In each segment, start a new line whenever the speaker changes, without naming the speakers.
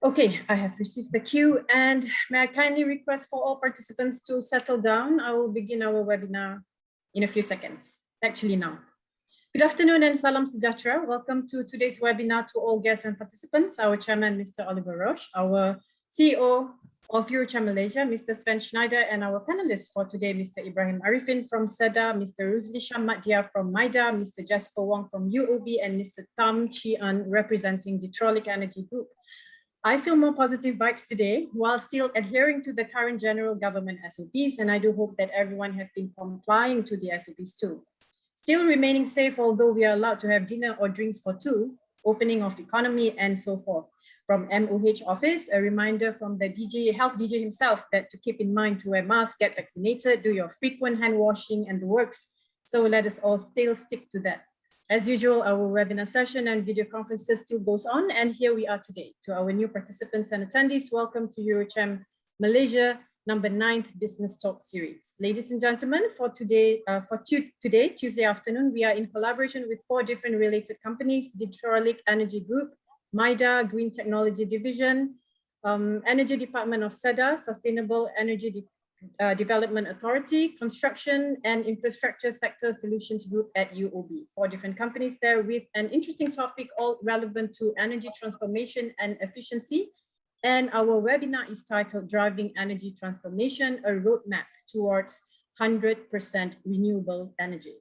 Okay, I have received the cue, and may I kindly request for all participants to settle down. I will begin our webinar in a few seconds, actually now. Good afternoon and salam sejahtera. Welcome to today's webinar to all guests and participants. Our chairman, Mr. Oliver Roche, our CEO of EUROCHAM Malaysia, Mr. Sven Schneider, and our panelists for today, Mr. Ibrahim Arifin from SEDA, Mr. Ruzli Shamaddia from MIDA, Mr. Jasper Wong from UOB, and Mr. Tam Chi An representing the Trolic Energy Group. I feel more positive vibes today while still adhering to the current general government SOPs, and I do hope that everyone has been complying to the SOPs too. Still remaining safe, although we are allowed to have dinner or drinks for two, opening of economy and so forth. From MOH office, a reminder from the health DJ himself that to keep in mind to wear masks, get vaccinated, do your frequent hand washing and the works. So let us all still stick to that. As usual, our webinar session and video conferences still goes on, and here we are today. To our new participants and attendees, welcome to EUROCHAM Malaysia number 9th Business Talk Series. Ladies and gentlemen, for today, Tuesday afternoon, we are in collaboration with 4 different related companies: the Trolic Energy Group, MIDA, Green Technology Division, Energy Department of SEDA, Sustainable Energy Development Authority, Construction and Infrastructure Sector Solutions Group at UOB. 4 different companies there with an interesting topic all relevant to energy transformation and efficiency. And our webinar is titled Driving Energy Transformation, a Roadmap Towards 100% Renewable Energy.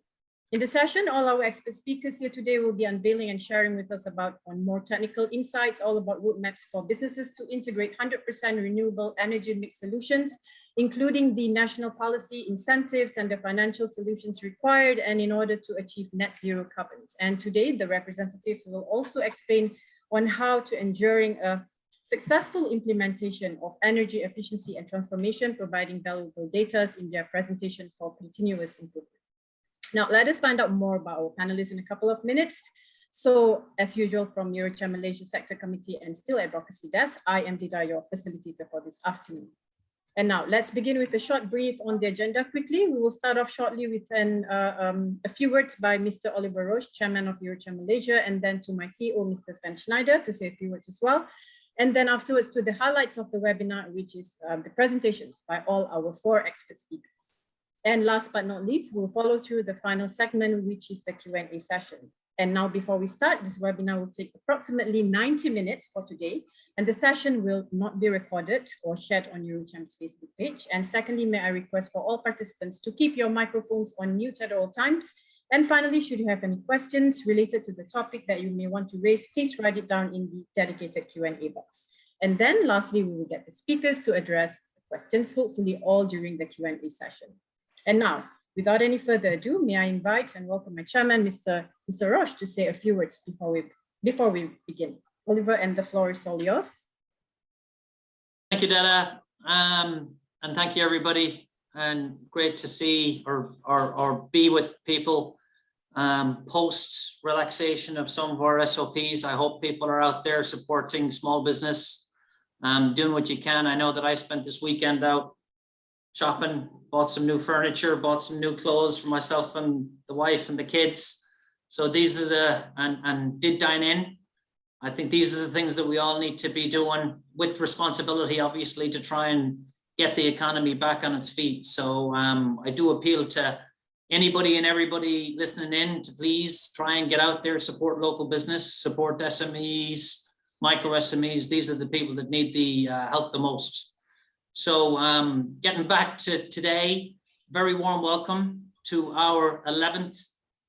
In the session, all our expert speakers here today will be unveiling and sharing with us about more technical insights, all about roadmaps for businesses to integrate 100% renewable energy mix solutions, including the national policy incentives and the financial solutions required, and in order to achieve net zero carbons. And today, the representatives will also explain on how to ensuring a successful implementation of energy efficiency and transformation, providing valuable data in their presentation for continuous improvement. Now, let us find out more about our panelists in a couple of minutes. So, as usual, from EUROCHAM Malaysia Sector Committee and still Advocacy Desk, I am Dida, your facilitator for this afternoon. And now let's begin with a short brief on the agenda quickly. We will start off shortly with a few words by Mr. Oliver Roche, Chairman of EUROCHAM Malaysia, and then to my CEO, Mr. Sven Schneider, to say a few words as well. And then afterwards to the highlights of the webinar, which is the presentations by all our 4 expert speakers. And last but not least, we'll follow through the final segment, which is the Q&A session. And now before we start, this webinar will take approximately 90 minutes for today, and the session will not be recorded or shared on EUROCHAM's Facebook page. And secondly, may I request for all participants to keep your microphones on mute at all times. And finally, should you have any questions related to the topic that you may want to raise, please write it down in the dedicated Q&A box. And then lastly, we will get the speakers to address the questions, hopefully all during the Q&A session. And now, without any further ado, may I invite and welcome my chairman, Mr. Roche, to say a few words before we begin. Oliver, and the floor is all yours.
Thank you, Dada, and thank you, everybody. And great to see or be with people post relaxation of some of our SOPs. I hope people are out there supporting small business, doing what you can. I know that I spent this weekend out shopping, bought some new furniture, bought some new clothes for myself and the wife and the kids. So these are and did dine in. I think these are the things that we all need to be doing with responsibility, obviously, to try and get the economy back on its feet. So I do appeal to anybody and everybody listening in to please try and get out there, support local business, support SMEs, micro SMEs. These are the people that need the help the most. So getting back to today, very warm welcome to our 11th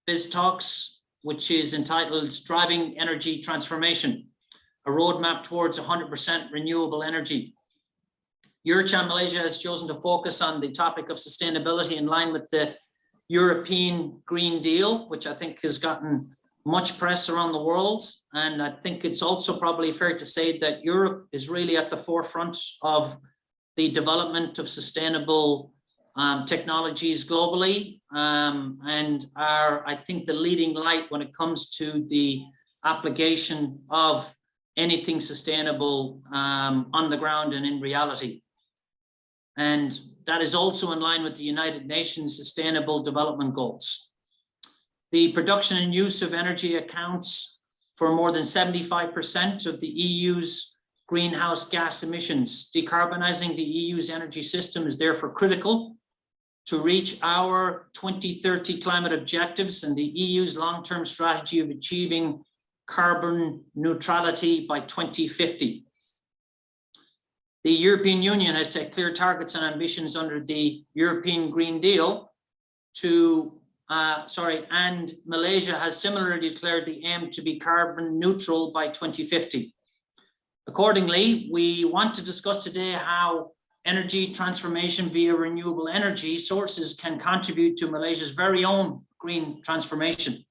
Biz Talks, which is entitled Driving Energy Transformation, a Roadmap Towards 100% Renewable Energy. EUROCHAM Malaysia has chosen to focus on the topic of sustainability in line with the European Green Deal, which I think has gotten much press around the world. And I think it's also probably fair to say that Europe is really at the forefront of the development of sustainable technologies globally, and are, I think, the leading light when it comes to the application of anything sustainable on the ground and in reality. And that is also in line with the United Nations Sustainable Development Goals. The production and use of energy accounts for more than 75% of the EU's greenhouse gas emissions. Decarbonizing the EU's energy system is therefore critical to reach our 2030 climate objectives and the EU's long-term strategy of achieving carbon neutrality by 2050. The European Union has set clear targets and ambitions under the European Green Deal and Malaysia has similarly declared the aim to be carbon neutral by 2050. Accordingly, we want to discuss today how energy transformation via renewable energy sources can contribute to Malaysia's very own green transformation.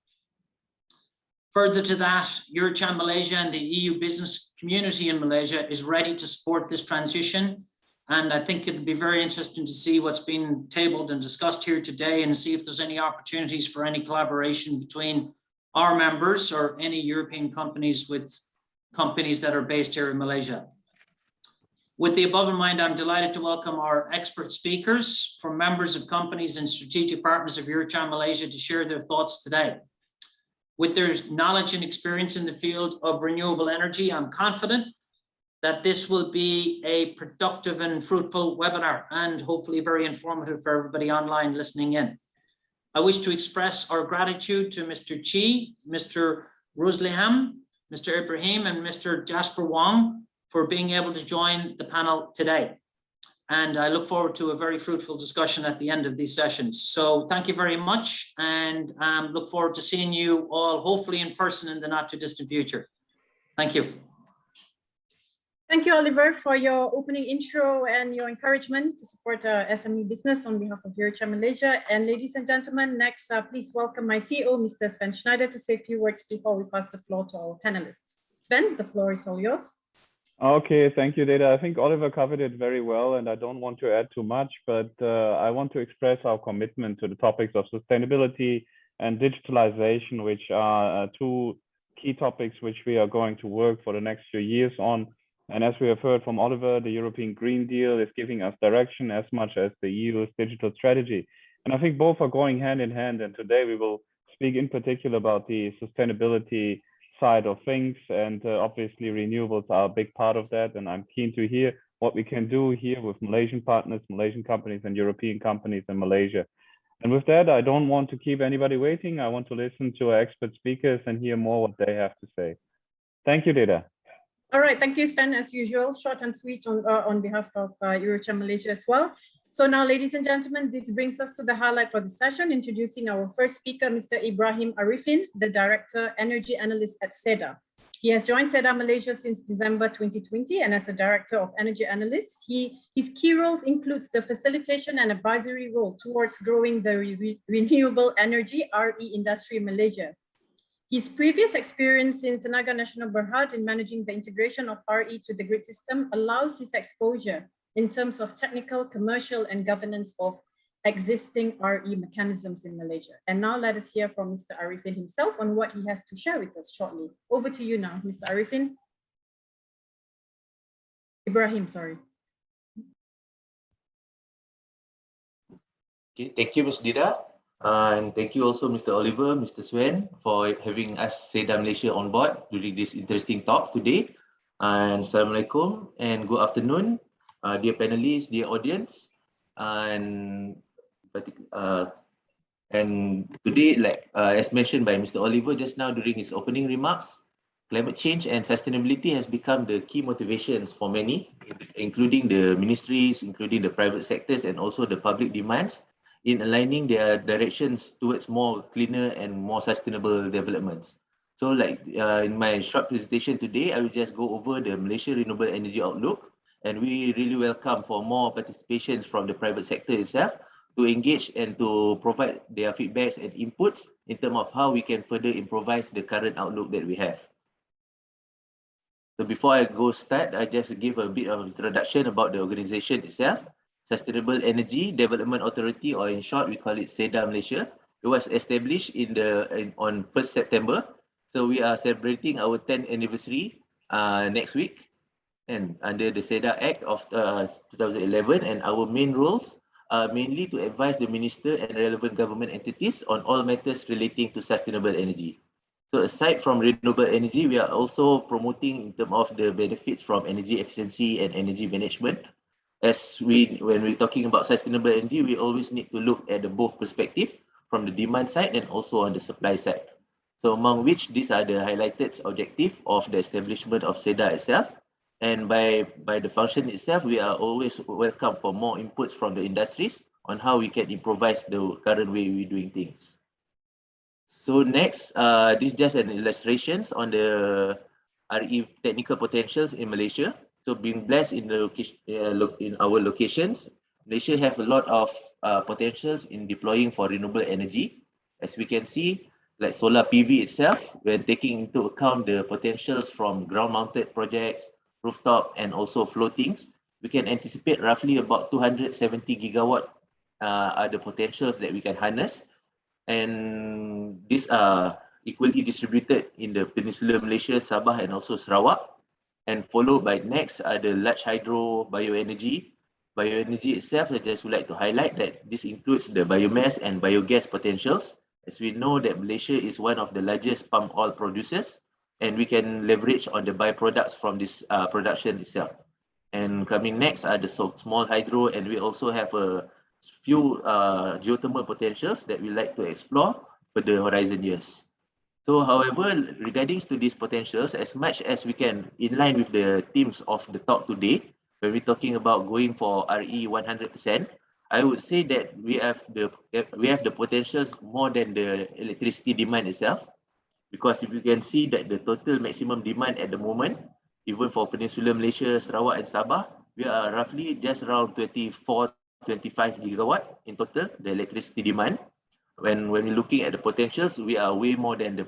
Further to that, EUROCHAM Malaysia and the EU business community in Malaysia is ready to support this transition. And I think it'd be very interesting to see what's been tabled and discussed here today and see if there's any opportunities for any collaboration between our members or any European companies with companies that are based here in Malaysia. With the above in mind, I'm delighted to welcome our expert speakers from members of companies and strategic partners of EUROCHAM Malaysia to share their thoughts today. With their knowledge and experience in the field of renewable energy, I'm confident that this will be a productive and fruitful webinar and hopefully very informative for everybody online listening in. I wish to express our gratitude to Mr. Chi, Mr. Rosliham, Mr. Ibrahim, and Mr. Jasper Wong for being able to join the panel today. And I look forward to a very fruitful discussion at the end of these sessions. So thank you very much and look forward to seeing you all hopefully in person in the not too distant future. Thank you.
Thank you, Oliver, for your opening intro and your encouragement to support SME business on behalf of EUROCHAM Malaysia. And ladies and gentlemen, next, please welcome my CEO, Mr. Sven Schneider, to say a few words before we pass the floor to our panelists. Sven, the floor is all yours.
Okay, thank you, Data. I think Oliver covered it very well, and I don't want to add too much, but I want to express our commitment to the topics of sustainability and digitalization, which are two key topics which we are going to work for the next few years on. And as we have heard from Oliver, the European Green Deal is giving us direction as much as the EU's digital strategy. And I think both are going hand in hand. And today we will speak in particular about the sustainability side of things. And obviously renewables are a big part of that. And I'm keen to hear what we can do here with Malaysian partners, Malaysian companies and European companies in Malaysia. And with that, I don't want to keep anybody waiting. I want to listen to our expert speakers and hear more what they have to say. Thank you, Data.
All right, thank you, Sven, as usual, short and sweet on behalf of EUROCHAM Malaysia as well. So now, ladies and gentlemen, this brings us to the highlight for the session, introducing our first speaker, Mr. Ibrahim Arifin, the Director Energy Analyst at SEDA. He has joined SEDA Malaysia since December 2020, and as a Director of Energy Analyst, his key roles includes the facilitation and advisory role towards growing the renewable energy RE industry in Malaysia. His previous experience in Tenaga Nasional Berhad in managing the integration of RE to the grid system allows his exposure in terms of technical, commercial, and governance of existing RE mechanisms in Malaysia. And now let us hear from Mr. Arifin himself on what he has to share with us shortly. Over to you now, Mr. Arifin. Ibrahim, sorry.
Okay, thank you, Ms. Dida. And thank you also, Mr. Oliver, Mr. Sven, for having us, SEDA Malaysia, on board during this interesting talk today. And Assalamualaikum and good afternoon, dear panelists, dear audience. And today, like as mentioned by Mr. Oliver just now during his opening remarks, climate change and sustainability has become the key motivations for many, including the ministries, including the private sectors, and also the public demands in aligning their directions towards more cleaner and more sustainable developments. So like in my short presentation today, I will just go over the Malaysia Renewable Energy Outlook, and we really welcome for more participations from the private sector itself to engage and to provide their feedbacks and inputs in terms of how we can further improvise the current outlook that we have. So before I start, I just give a bit of introduction about the organization itself. Sustainable Energy Development Authority, or in short, we call it SEDA Malaysia. It was established on 1st September. So we are celebrating our 10th anniversary next week, and under the SEDA Act of 2011, and our main roles are mainly to advise the minister and relevant government entities on all matters relating to sustainable energy. So aside from renewable energy, we are also promoting in terms of the benefits from energy efficiency and energy management. When we're talking about sustainable energy, we always need to look at the both perspective from the demand side and also on the supply side. So among which these are the highlighted objective of the establishment of SEDA itself. And by the function itself, we are always welcome for more inputs from the industries on how we can improvise the current way we're doing things. So next, this is just an illustrations on the RE technical potentials in Malaysia. So being blessed in the location, in our locations, Malaysia have a lot of potentials in deploying for renewable energy. As we can see, like solar PV itself, when taking into account the potentials from ground-mounted projects, rooftop, and also floatings, we can anticipate roughly about 270 gigawatt are the potentials that we can harness. And these are equally distributed in the Peninsular Malaysia, Sabah, and also Sarawak. And followed by next are the large hydro bioenergy. Bioenergy itself, I just would like to highlight that this includes the biomass and biogas potentials. As we know that Malaysia is one of the largest palm oil producers, and we can leverage on the byproducts from this production itself. And coming next are the small hydro, and we also have a few geothermal potentials that we like to explore for the horizon years. So however, regarding to these potentials, as much as we can in line with the themes of the talk today, when we're talking about going for RE 100%, I would say that we have the potentials more than the electricity demand itself, because if you can see that the total maximum demand at the moment, even for Peninsular Malaysia, Sarawak, and Sabah, we are roughly just around 24-25 gigawatt in total, the electricity demand. When we're looking at the potentials, we are way more than the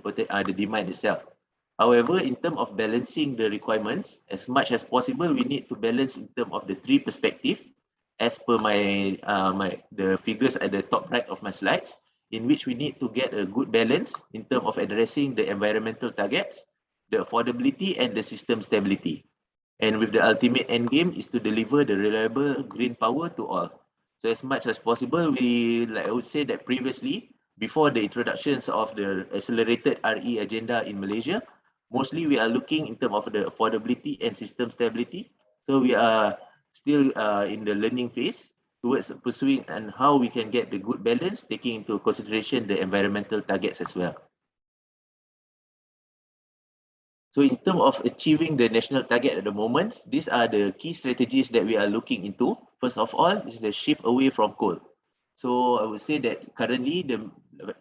demand itself. However, in terms of balancing the requirements, as much as possible, we need to balance in terms of the three perspectives, as per the figures at the top right of my slides, in which we need to get a good balance in terms of addressing the environmental targets, the affordability, and the system stability. And with the ultimate end game is to deliver the reliable green power to all. So as much as possible, I would say that previously, before the introductions of the accelerated RE agenda in Malaysia, mostly we are looking in terms of the affordability and system stability. So we are still in the learning phase towards pursuing and how we can get the good balance, taking into consideration the environmental targets as well. So in terms of achieving the national target at the moment, these are the key strategies that we are looking into. First of all, is the shift away from coal. So I would say that currently,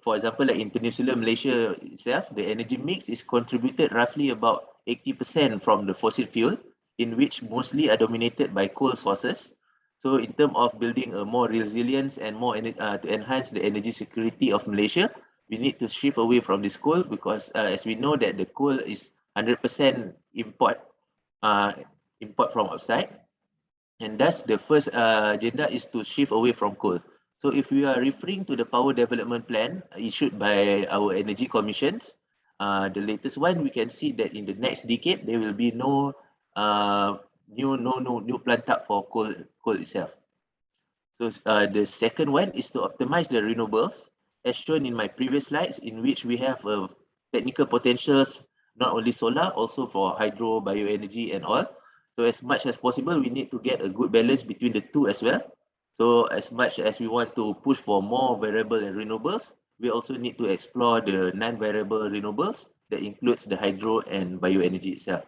for example, like in Peninsular Malaysia itself, the energy mix is contributed roughly about 80% from the fossil fuel, in which mostly are dominated by coal sources. So in terms of building a more resilience and more to enhance the energy security of Malaysia, we need to shift away from this coal, because as we know that the coal is 100% import from outside, and thus the first agenda is to shift away from coal. So if we are referring to the power development plan issued by our energy commissions, the latest one, we can see that in the next decade there will be no new plant up for coal itself. So the second one is to optimize the renewables, as shown in my previous slides, in which we have technical potentials, not only solar, also for hydro, bioenergy, and all. So as much as possible, we need to get a good balance between the two as well. So as much as we want to push for more variable and renewables, we also need to explore the non-variable renewables that includes the hydro and bioenergy itself.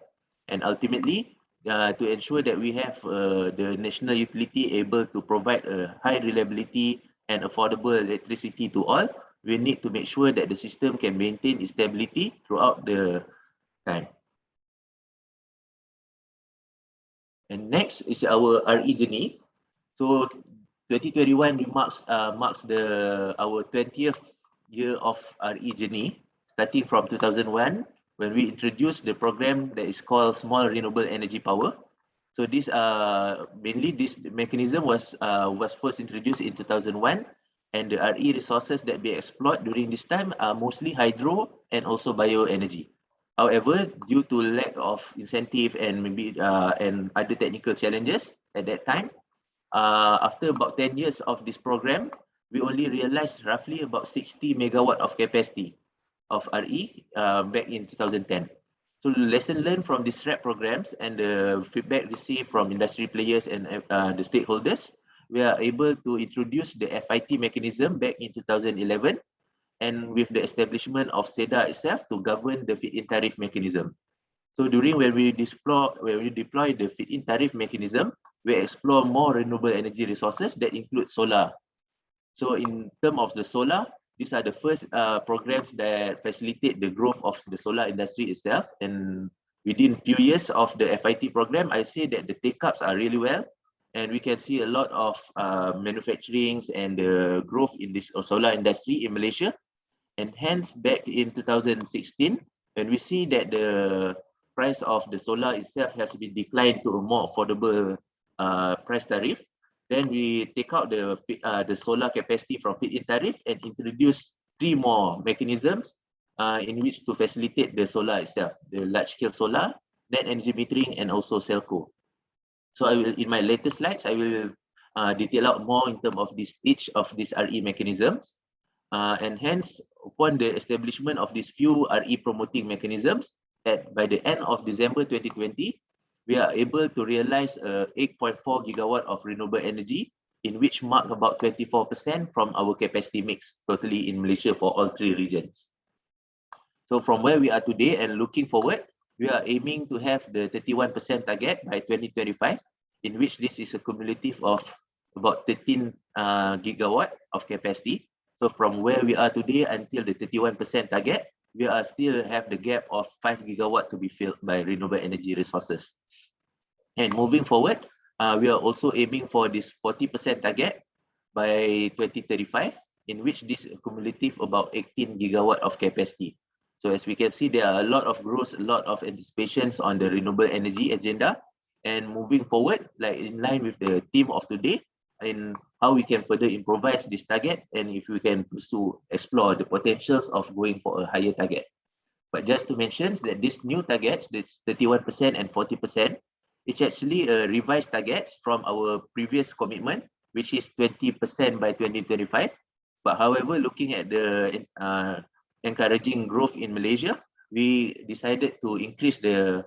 And ultimately, to ensure that we have the national utility able to provide a high reliability and affordable electricity to all, we need to make sure that the system can maintain its stability throughout the time. And next is our RE journey. So 2021 marks our 20th year of RE journey, starting from 2001, when we introduced the program that is called Small Renewable Energy Power. So this mainly this mechanism was first introduced in 2001, and the RE resources that we explored during this time are mostly hydro and also bioenergy. However, due to lack of incentive and maybe and other technical challenges at that time, after about 10 years of this program, we only realized roughly about 60 megawatt of capacity. of RE back in 2010. So the lesson learned from these SRAP programs and the feedback received from industry players and the stakeholders, we are able to introduce the FIT mechanism back in 2011, and with the establishment of SEDA itself to govern the feed-in tariff mechanism. So when we deploy the feed-in tariff mechanism, we explore more renewable energy resources that include solar. So in terms of the solar, these are the first programs that facilitate the growth of the solar industry itself. And within a few years of the FIT program, I say that the take-ups are really well. And we can see a lot of manufacturing and the growth in this solar industry in Malaysia. And hence, back in 2016, when we see that the price of the solar itself has been declined to a more affordable price tariff, then we take out the solar capacity from feed-in tariff and introduce 3 more mechanisms in which to facilitate the solar itself, the large-scale solar, net energy metering, and also Celco. So I will, in my later slides, I will detail out more in terms of each of these RE mechanisms. And hence, upon the establishment of these few RE promoting mechanisms, by the end of December 2020, we are able to realize 8.4 gigawatt of renewable energy, in which mark about 24% from our capacity mix totally in Malaysia for all 3 regions. So from where we are today and looking forward, we are aiming to have the 31% target by 2025, in which this is a cumulative of about 13 gigawatt of capacity. So from where we are today until the 31% target, we are still have the gap of 5 gigawatt to be filled by renewable energy resources. And moving forward, we are also aiming for this 40% target by 2035, in which this cumulative about 18 gigawatt of capacity. So as we can see, there are a lot of growth, a lot of anticipations on the renewable energy agenda. And moving forward, like in line with the theme of today, in how we can further improvise this target, and if we can explore the potentials of going for a higher target. But just to mention that these new targets, this 31% and 40%, it's actually a revised targets from our previous commitment, which is 20% by 2025. But however, looking at the encouraging growth in Malaysia, we decided to increase the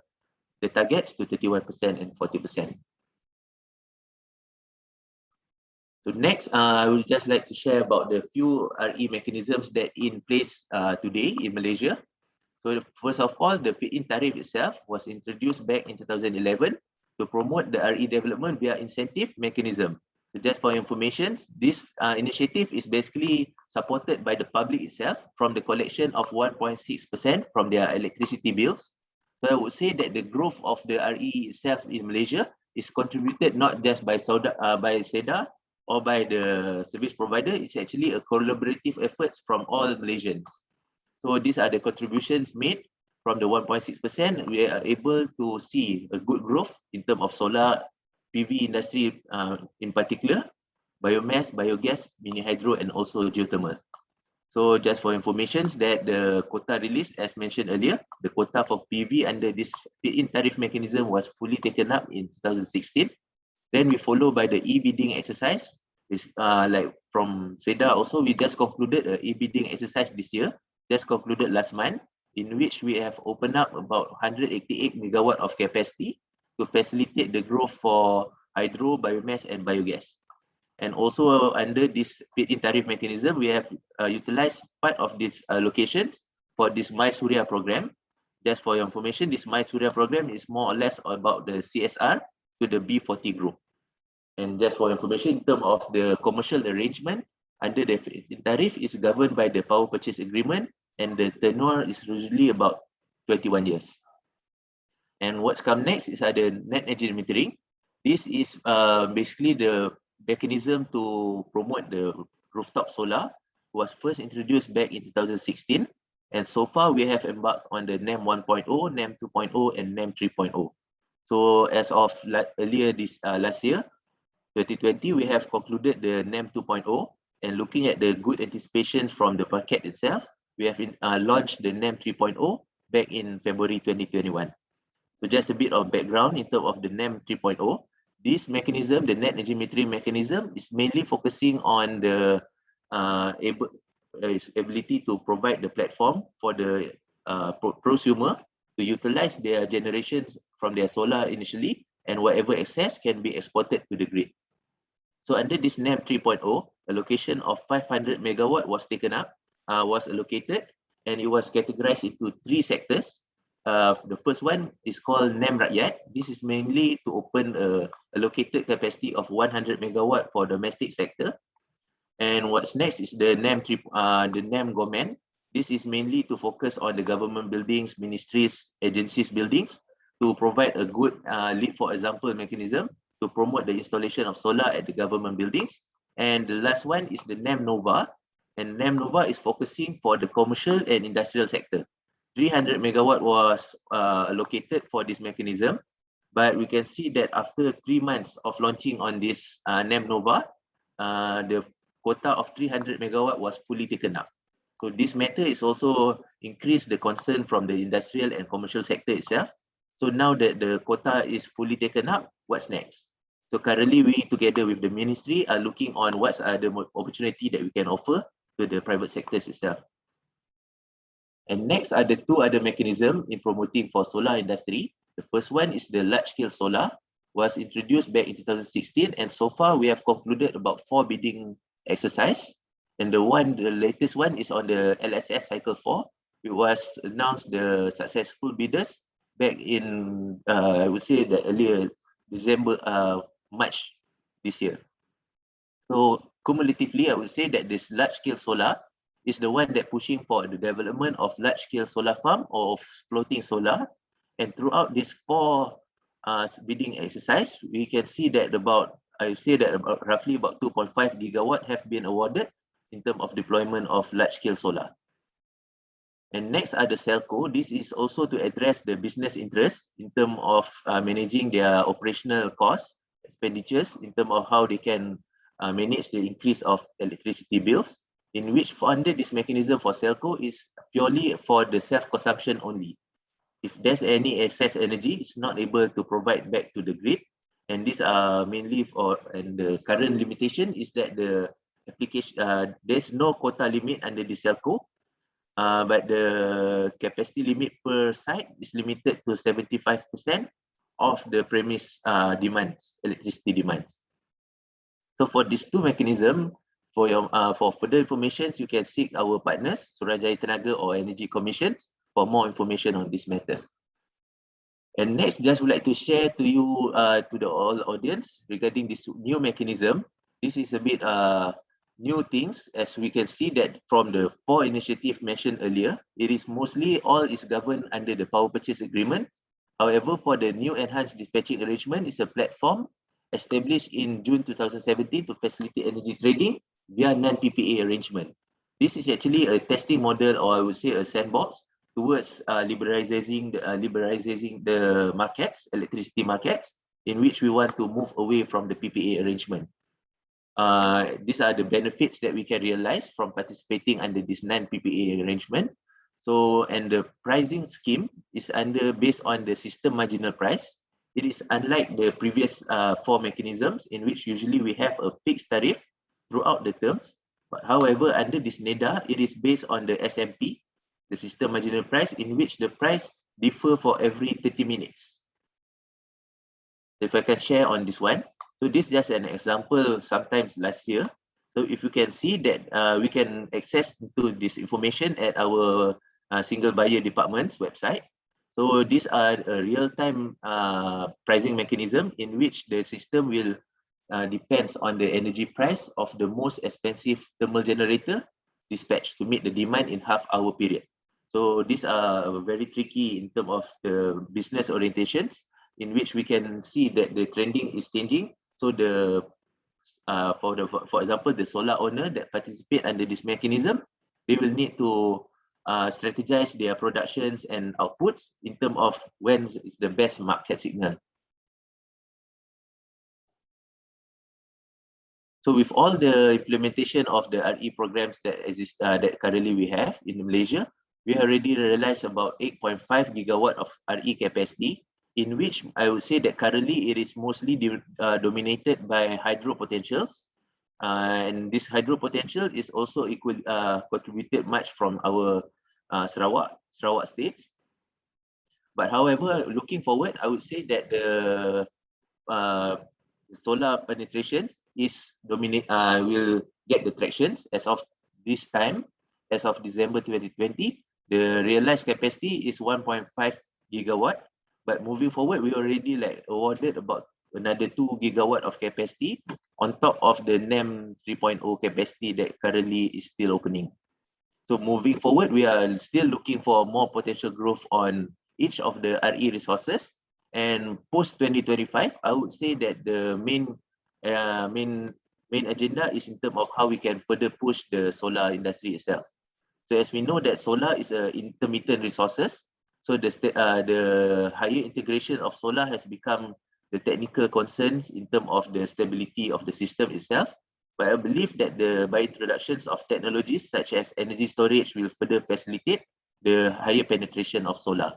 targets to 31% and 40%. So next, I would just like to share about the few RE mechanisms that in place today in Malaysia. So first of all, the feed-in tariff itself was introduced back in 2011 to promote the RE development via incentive mechanism. So just for information, this initiative is basically supported by the public itself from the collection of 1.6% from their electricity bills. So I would say that the growth of the RE itself in Malaysia is contributed not just by SEDA or by the service provider. It's actually a collaborative efforts from all Malaysians. So these are the contributions made from the 1.6%. We are able to see a good growth in terms of solar, PV industry in particular, biomass, biogas, mini hydro, and also geothermal. So just for information that the quota release, as mentioned earlier, the quota for PV under this feed-in tariff mechanism was fully taken up in 2016. Then we follow by the e-bidding exercise. It's like from SEDA also, we just concluded an e-bidding exercise this year, just concluded last month, in which we have opened up about 188 megawatt of capacity to facilitate the growth for hydro, biomass, and biogas. And also under this feed-in tariff mechanism, we have utilized part of these locations for this My Surya program. Just for your information, this My Surya program is more or less about the CSR to the B40 group. And just for information, in terms of the commercial arrangement under the feed-in tariff is governed by the power purchase agreement, and the tenure is usually about 21 years. And what's come next is the net energy metering. This is basically the mechanism to promote the rooftop solar, was first introduced back in 2016. And so far, we have embarked on the NEM 1.0, NEM 2.0, and NEM 3.0. So as of earlier this last year, 2020, we have concluded the NEM 2.0, and looking at the good anticipations from the market itself, we have launched the NEM 3.0 back in February 2021. So just a bit of background in terms of the NEM 3.0. This mechanism, the net energy metering mechanism, is mainly focusing on the its ability to provide the platform for the prosumer to utilize their generations from their solar initially, and whatever excess can be exported to the grid. So under this NEM 3.0, allocation of 500 megawatt was taken up, was allocated, and it was categorized into 3 sectors. The first one is called NEM Rakyat. This is mainly to open a allocated capacity of 100 megawatt for domestic sector. And what's next is the NEM Gomen. This is mainly to focus on the government buildings, ministries, agencies buildings to provide a good lead for example mechanism to promote the installation of solar at the government buildings. And the last one is the NEM Nova. And NEM Nova is focusing for the commercial and industrial sector. 300 megawatt was allocated for this mechanism. But we can see that after 3 months of launching on this NEM Nova, the quota of 300 megawatt was fully taken up. So this matter is also increased the concern from the industrial and commercial sector itself. So now that the quota is fully taken up, what's next? So currently we together with the ministry are looking on what's the opportunity that we can offer to the private sectors itself. And next are the 2 other mechanisms in promoting for solar industry. The first one is the large scale solar, was introduced back in 2016, and so far we have concluded about 4 bidding exercise. And the latest one is on the LSS cycle 4. It was announced the successful bidders back in I would say the earlier March this year. So cumulatively, I would say that this large scale solar is the one that pushing for the development of large scale solar farm or floating solar. And throughout these 4 bidding exercise, we can see that roughly about 2.5 gigawatt have been awarded in terms of deployment of large scale solar. And next are the Celco. This is also to address the business interests in terms of managing their operational costs, expenditures, in terms of how they can manage the increase of electricity bills, in which under this mechanism for Celco is purely for the self-consumption only. If there's any excess energy, it's not able to provide back to the grid. And these are mainly and the current limitation is that the application, there's no quota limit under the Celco. But the capacity limit per site is limited to 75% of the premise electricity demands. So for these 2 mechanisms, for further information, you can seek our partners, Surajaya Tenaga or Energy Commissions, for more information on this matter. And next, just would like to share to you, to the all audience regarding this new mechanism. This is a bit new things, as we can see that from the 4 initiatives mentioned earlier, it is mostly all is governed under the power purchase agreement. However, for the new enhanced dispatching arrangement, it's a platform established in June 2017 to facilitate energy trading via non-PPA arrangement. This is actually a testing model, or I would say a sandbox, towards liberalizing the markets, electricity markets, in which we want to move away from the PPA arrangement. These are the benefits that we can realize from participating under this non-PPA arrangement. So, and the pricing scheme is based on the system marginal price. It is unlike the previous 4 mechanisms, in which usually we have a fixed tariff throughout the terms. But however, under this NEDA, it is based on the SMP, the system marginal price, in which the price differ for every 30 minutes. If I can share on this one. So this is just an example sometimes last year. So if you can see that we can access to this information at our single buyer department's website. So these are a real-time pricing mechanism in which the system will depends on the energy price of the most expensive thermal generator dispatched to meet the demand in half-hour period. So these are very tricky in terms of the business orientations, in which we can see that the trending is changing. So the for example, the solar owner that participate under this mechanism, they will need to strategize their productions and outputs in terms of when is the best market signal. So with all the implementation of the RE programs that exist, that currently we have in Malaysia, we already realized about 8.5 gigawatt of RE capacity, in which I would say that currently it is mostly dominated by hydro potentials. And this hydro potential is also equally contributed much from our Sarawak states. But however, looking forward, I would say that the solar penetrations is will get the tractions as of this time. As of December 2020, the realized capacity is 1.5 gigawatt. But moving forward, we already like awarded about another 2 gigawatt of capacity on top of the NEM 3.0 capacity that currently is still opening. So moving forward, we are still looking for more potential growth on each of the RE resources. And post 2025, I would say that the main agenda is in terms of how we can further push the solar industry itself. So as we know that solar is a intermittent resources, so the higher integration of solar has become the technical concerns in terms of the stability of the system itself. But I believe that by introductions of technologies such as energy storage will further facilitate the higher penetration of solar.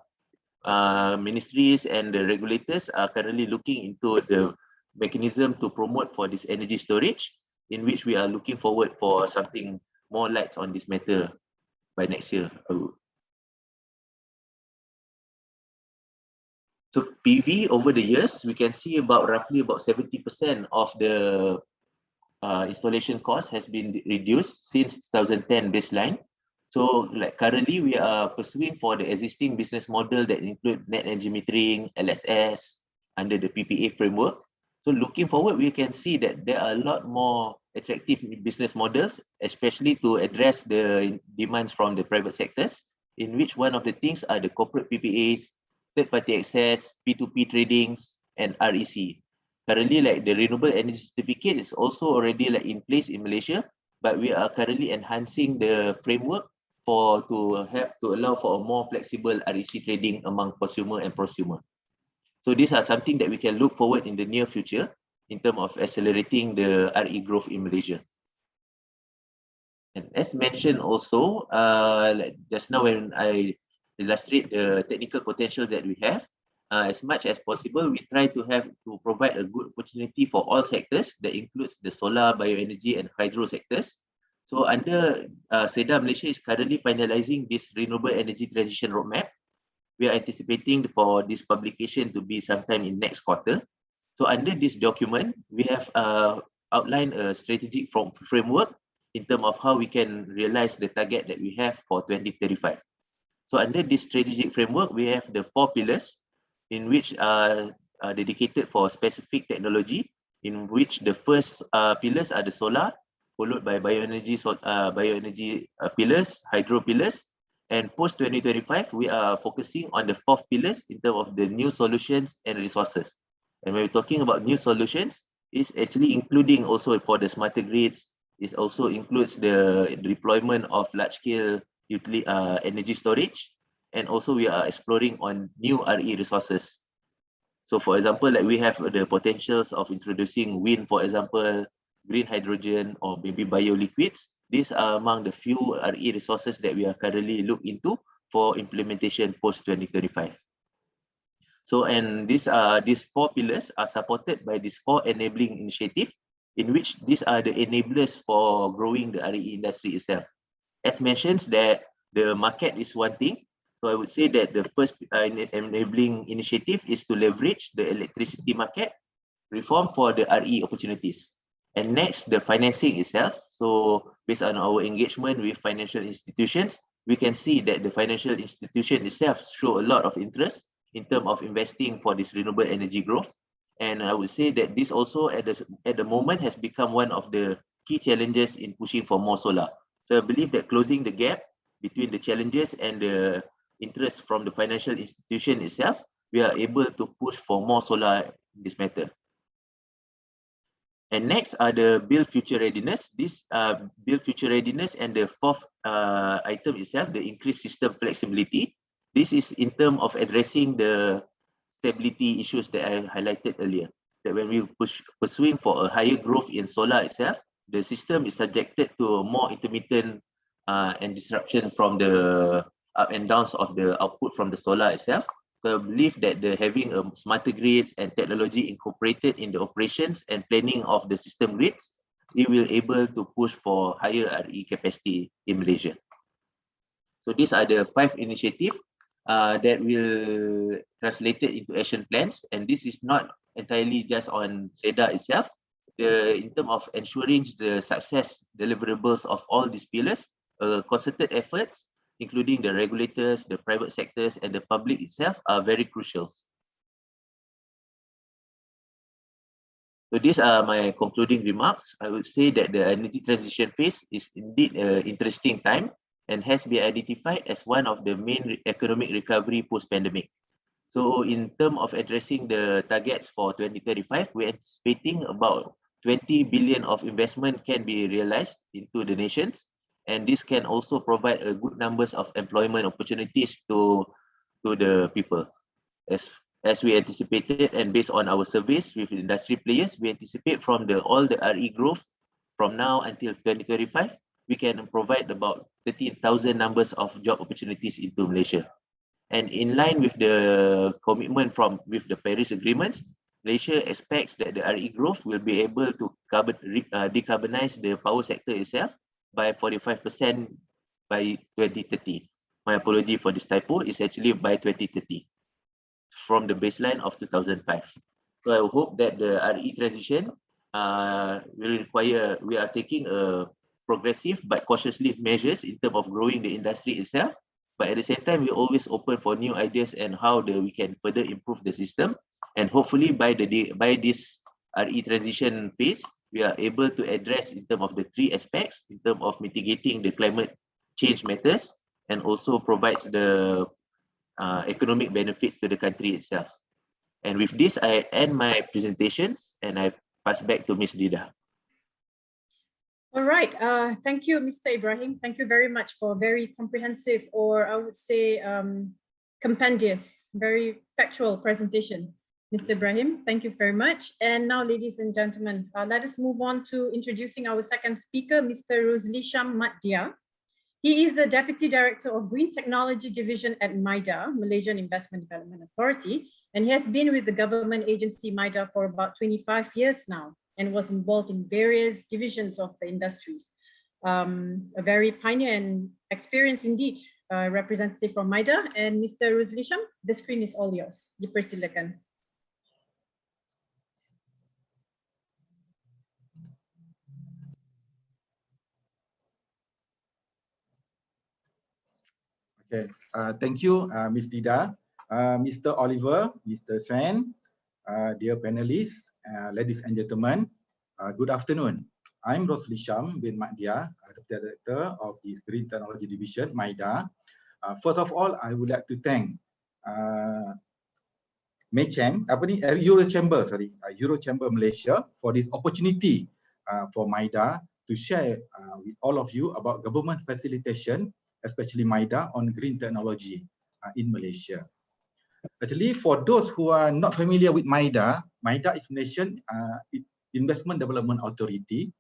Ministries and the regulators are currently looking into the mechanism to promote for this energy storage, in which we are looking forward for something more lights on this matter by next year. So PV over the years, we can see roughly about 70% of the installation cost has been reduced since 2010 baseline. So like currently we are pursuing for the existing business model that include net energy metering, LSS under the PPA framework. So looking forward, we can see that there are a lot more attractive business models, especially to address the demands from the private sectors, in which one of the things are the corporate PPAs, third-party access, P2P tradings, and REC. Currently, like the renewable energy certificate is also already like in place in Malaysia, but we are currently enhancing the framework to allow for a more flexible REC trading among consumer and prosumer. So these are something that we can look forward in the near future in terms of accelerating the RE growth in Malaysia. And as mentioned also, like just now when I illustrate the technical potential that we have, as much as possible, we try to provide a good opportunity for all sectors that includes the solar, bioenergy, and hydro sectors. So under SEDA, Malaysia is currently finalizing this renewable energy transition roadmap. We are anticipating for this publication to be sometime in next quarter. So under this document, we have outlined a strategic framework in terms of how we can realize the target that we have for 2035. So under this strategic framework, we have the 4 pillars in which are dedicated for specific technology, in which the first pillars are the solar, followed by bioenergy pillars, hydro pillars, and post 2025, we are focusing on the 4th pillars in terms of the new solutions and resources. And when we're talking about new solutions, it's actually including also for the smarter grids. It also includes the deployment of large-scale energy storage, and also we are exploring on new RE resources. So for example, like we have the potentials of introducing wind, for example, green hydrogen, or maybe bioliquids. These are among the few RE resources that we are currently looking into for implementation post 2035. So, and these 4 pillars are supported by these 4 enabling initiatives, in which these are the enablers for growing the RE industry itself. As mentioned, that the market is one thing. So I would say that the first enabling initiative is to leverage the electricity market reform for the RE opportunities. And next, the financing itself. So based on our engagement with financial institutions, we can see that the financial institution itself show a lot of interest in terms of investing for this renewable energy growth. And I would say that this also at the moment has become one of the key challenges in pushing for more solar. So I believe that closing the gap between the challenges and the interest from the financial institution itself, we are able to push for more solar in this matter. And next are the build future readiness. This build future readiness, and the 4th item itself, the increased system flexibility. This is in terms of addressing the stability issues that I highlighted earlier. That when we pursuing for a higher growth in solar itself, the system is subjected to a more intermittent and disruption from the up and downs of the output from the solar itself. So I believe that having smarter grids and technology incorporated in the operations and planning of the system grids it will able to push for higher RE capacity in Malaysia. So these are the 5 initiatives that will translate it into action plans, and this is not entirely just on SEDA itself. In terms of ensuring the success deliverables of all these pillars, concerted efforts, including the regulators, the private sectors, and the public itself, are very crucial. So these are my concluding remarks. I would say that the energy transition phase is indeed an interesting time and has been identified as one of the main economic recovery post-pandemic. So in terms of addressing the targets for 2035, we're anticipating about 20 billion of investment can be realized into the nations, and this can also provide a good numbers of employment opportunities to the people. As we anticipated, and based on our surveys with industry players, we anticipate from all the RE growth from now until 2035, we can provide about 30,000 numbers of job opportunities into Malaysia. And in line with the commitment with the Paris agreements, Malaysia expects that the RE growth will be able to decarbonize the power sector itself by 45% by 2030. My apology for this typo, it's actually by 2030 from the baseline of 2005. So I hope that the RE transition will require, we are taking a progressive but cautiously measures in terms of growing the industry itself. But at the same time, we're always open for new ideas and how we can further improve the system. And hopefully by this RE transition phase, we are able to address in terms of the 3 aspects, in terms of mitigating the climate change matters, and also provides the economic benefits to the country itself. And with this, I end my presentations and I pass back to Ms. Dida.
All right, thank you, Mr. Ibrahim. Thank you very much for a very comprehensive, or I would say compendious, very factual presentation, Mr. Ibrahim. Thank you very much. And now, ladies and gentlemen, let us move on to introducing our second speaker, Mr. Ruzlisham Maddia. He is the Deputy Director of Green Technology Division at MIDA, Malaysian Investment Development Authority, and he has been with the government agency MIDA for about 25 years now and was involved in various divisions of the industries. A very pioneer and experienced indeed representative from MIDA. And Mr. Ruzlisham, the screen is all yours. Dipersilakan.
Okay, thank you, Ms. Dida, Mr. Oliver, Mr. Sen, dear panelists, ladies and gentlemen, good afternoon. I'm Ruzlisham bin Maddia, the Director of the Green Technology Division, MIDA. First of all, I would like to thank EUROCHAM Malaysia for this opportunity for MIDA to share with all of you about government facilitation, especially MIDA, on green technology in Malaysia. Actually, for those who are not familiar with MIDA, MIDA is Malaysian Investment Development Authority.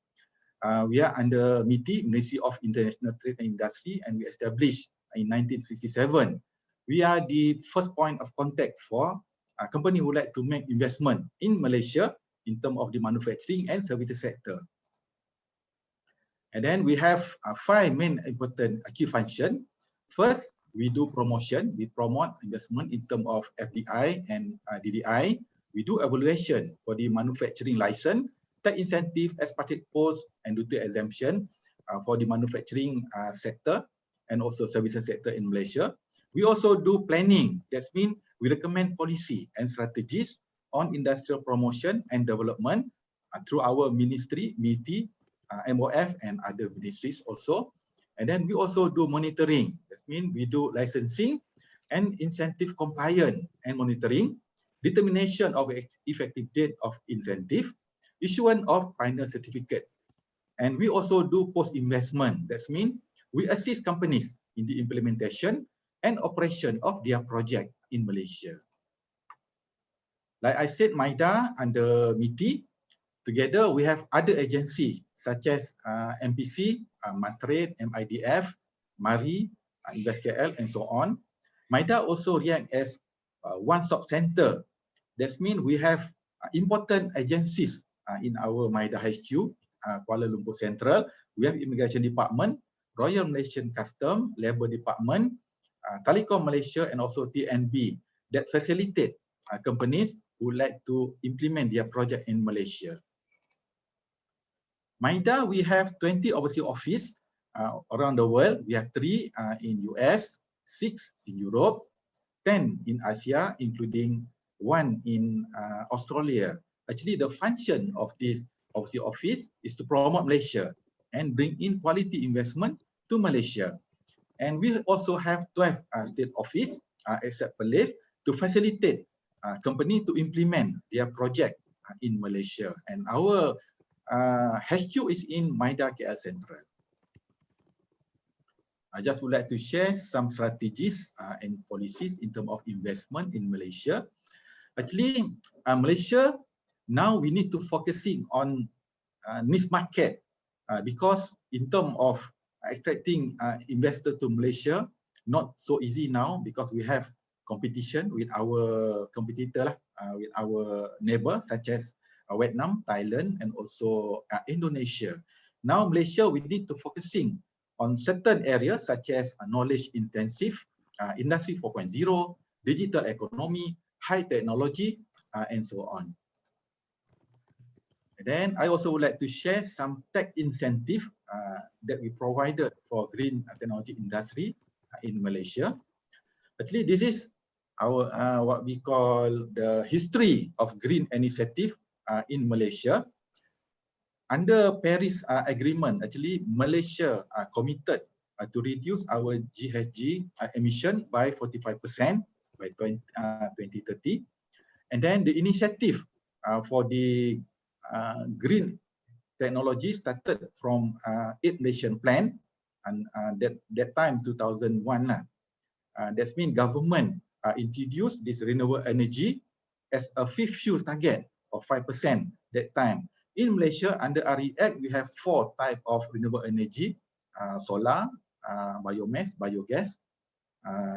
We are under MITI, Ministry of International Trade and Industry, and we established in 1967. We are the first point of contact for a company who would like to make investment in Malaysia in terms of the manufacturing and services sector. And then we have 5 main important key functions. First, we do promotion. We promote investment in terms of FDI and DDI. We do evaluation for the manufacturing license, tax incentive, expatriate post, and duty exemption for the manufacturing sector and also services sector in Malaysia. We also do planning. That means we recommend policy and strategies on industrial promotion and development through our ministry, MITI, MOF, and other ministries also. And then we also do monitoring. That means we do licensing and incentive compliance and monitoring, determination of effective date of incentive, issuance of final certificate. And we also do post-investment. That means we assist companies in the implementation and operation of their project in Malaysia. Like I said, MIDA under MITI, together we have other agencies such as MPC, Matrade, MIDF, MARI, InvestKL, and so on. MIDA also react as one-stop center. That means we have important agencies in our MIDA HQ, Kuala Lumpur Central, we have Immigration Department, Royal Malaysian Custom, Labour Department, Telecom Malaysia, and also TNB that facilitate companies who like to implement their project in Malaysia. MIDA, we have 20 overseas offices around the world. We have 3 in US, 6 in Europe, 10 in Asia, including 1 in Australia. Actually, the function of this overseas office is to promote Malaysia and bring in quality investment to Malaysia. And we also have 12 state office, except Perlis, to facilitate company to implement their project in Malaysia. And our HQ is in MIDA KL Central. I just would like to share some strategies and policies in terms of investment in Malaysia. Actually, Malaysia, now we need to focusing on niche market because in terms of attracting investor to Malaysia, not so easy now because we have competition with our competitor, with our neighbor such as Vietnam, Thailand, and also Indonesia. Now Malaysia, we need to focusing on certain areas such as knowledge intensive, industry 4.0, digital economy, high technology, and so on. And then I also would like to share some tech incentive that we provided for green technology industry in Malaysia. Actually, this is our what we call the history of green initiative in Malaysia. Under Paris Agreement, actually Malaysia committed to reduce our GHG emission by 45% by 2030. And then the initiative for the green technology started from 8 Malaysian plan, and that time 2001. That means government introduced this renewable energy as a fifth fuel target of 5% that time. In Malaysia, under RE Act, we have 4 types of renewable energy: solar, biomass, biogas,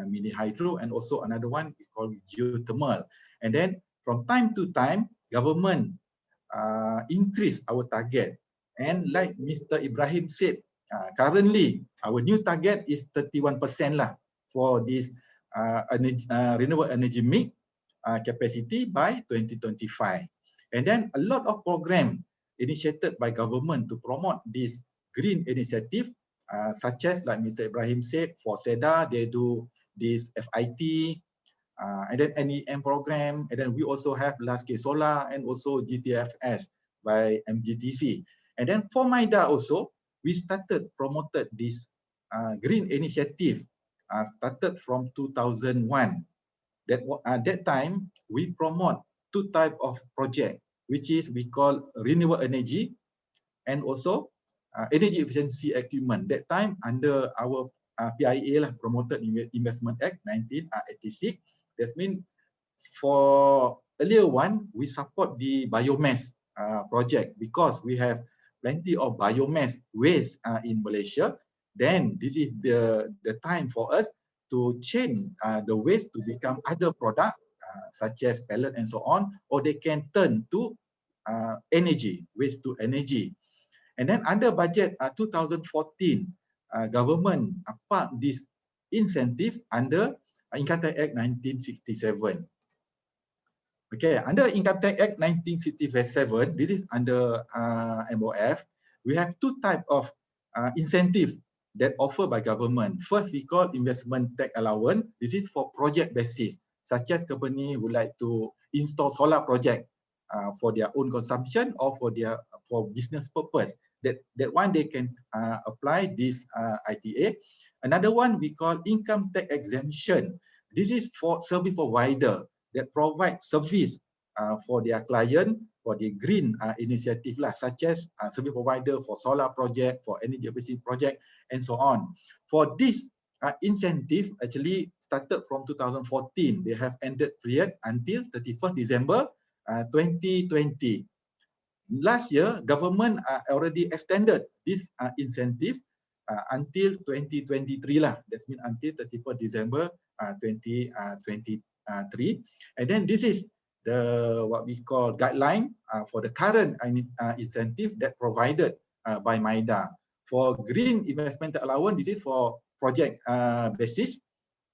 mini hydro, and also another one we call geothermal. And then from time to time, government increase our target. And like Mr. Ibrahim said, currently our new target is 31% lah for this renewable energy mix capacity by 2025. And then a lot of program initiated by government to promote this green initiative, such as like Mr. Ibrahim said, for SEDA, they do this FIT, and then NEM program, and then we also have large-scale solar and also GTFS by MGTC. And then for MIDA also, we started promoted this green initiative, started from 2001. That time, we promote 2 types of project, which is we call renewable energy and also energy efficiency equipment. That time under our PIA lah, Promoted Investment Act 1986. That means for earlier one, we support the biomass project because we have plenty of biomass waste in Malaysia. Then this is the time for us to change the waste to become other product such as pellet and so on, or they can turn to energy, waste to energy. And then under budget 2014, government park this incentive under Income Tax Act 1967. Okay, under Income Tax Act 1967, this is under MOF, we have 2 types of incentive that offered by government. First, we call investment tax allowance. This is for project basis, such as company would like to install solar project for their own consumption or for business purpose. That one they can apply this ITA. Another one we call income tax exemption. This is for service provider that provide service for their client for the green initiative lah, such as service provider for solar project, for energy efficiency project, and so on. For this incentive, actually started from 2014. They have ended period until 31st December 2020. Last year, government already extended this incentive until 2023 lah. That means until 31st December 2023. And then this is what we call guideline for the current incentive that provided by MIDA. For green investment allowance, this is for project basis.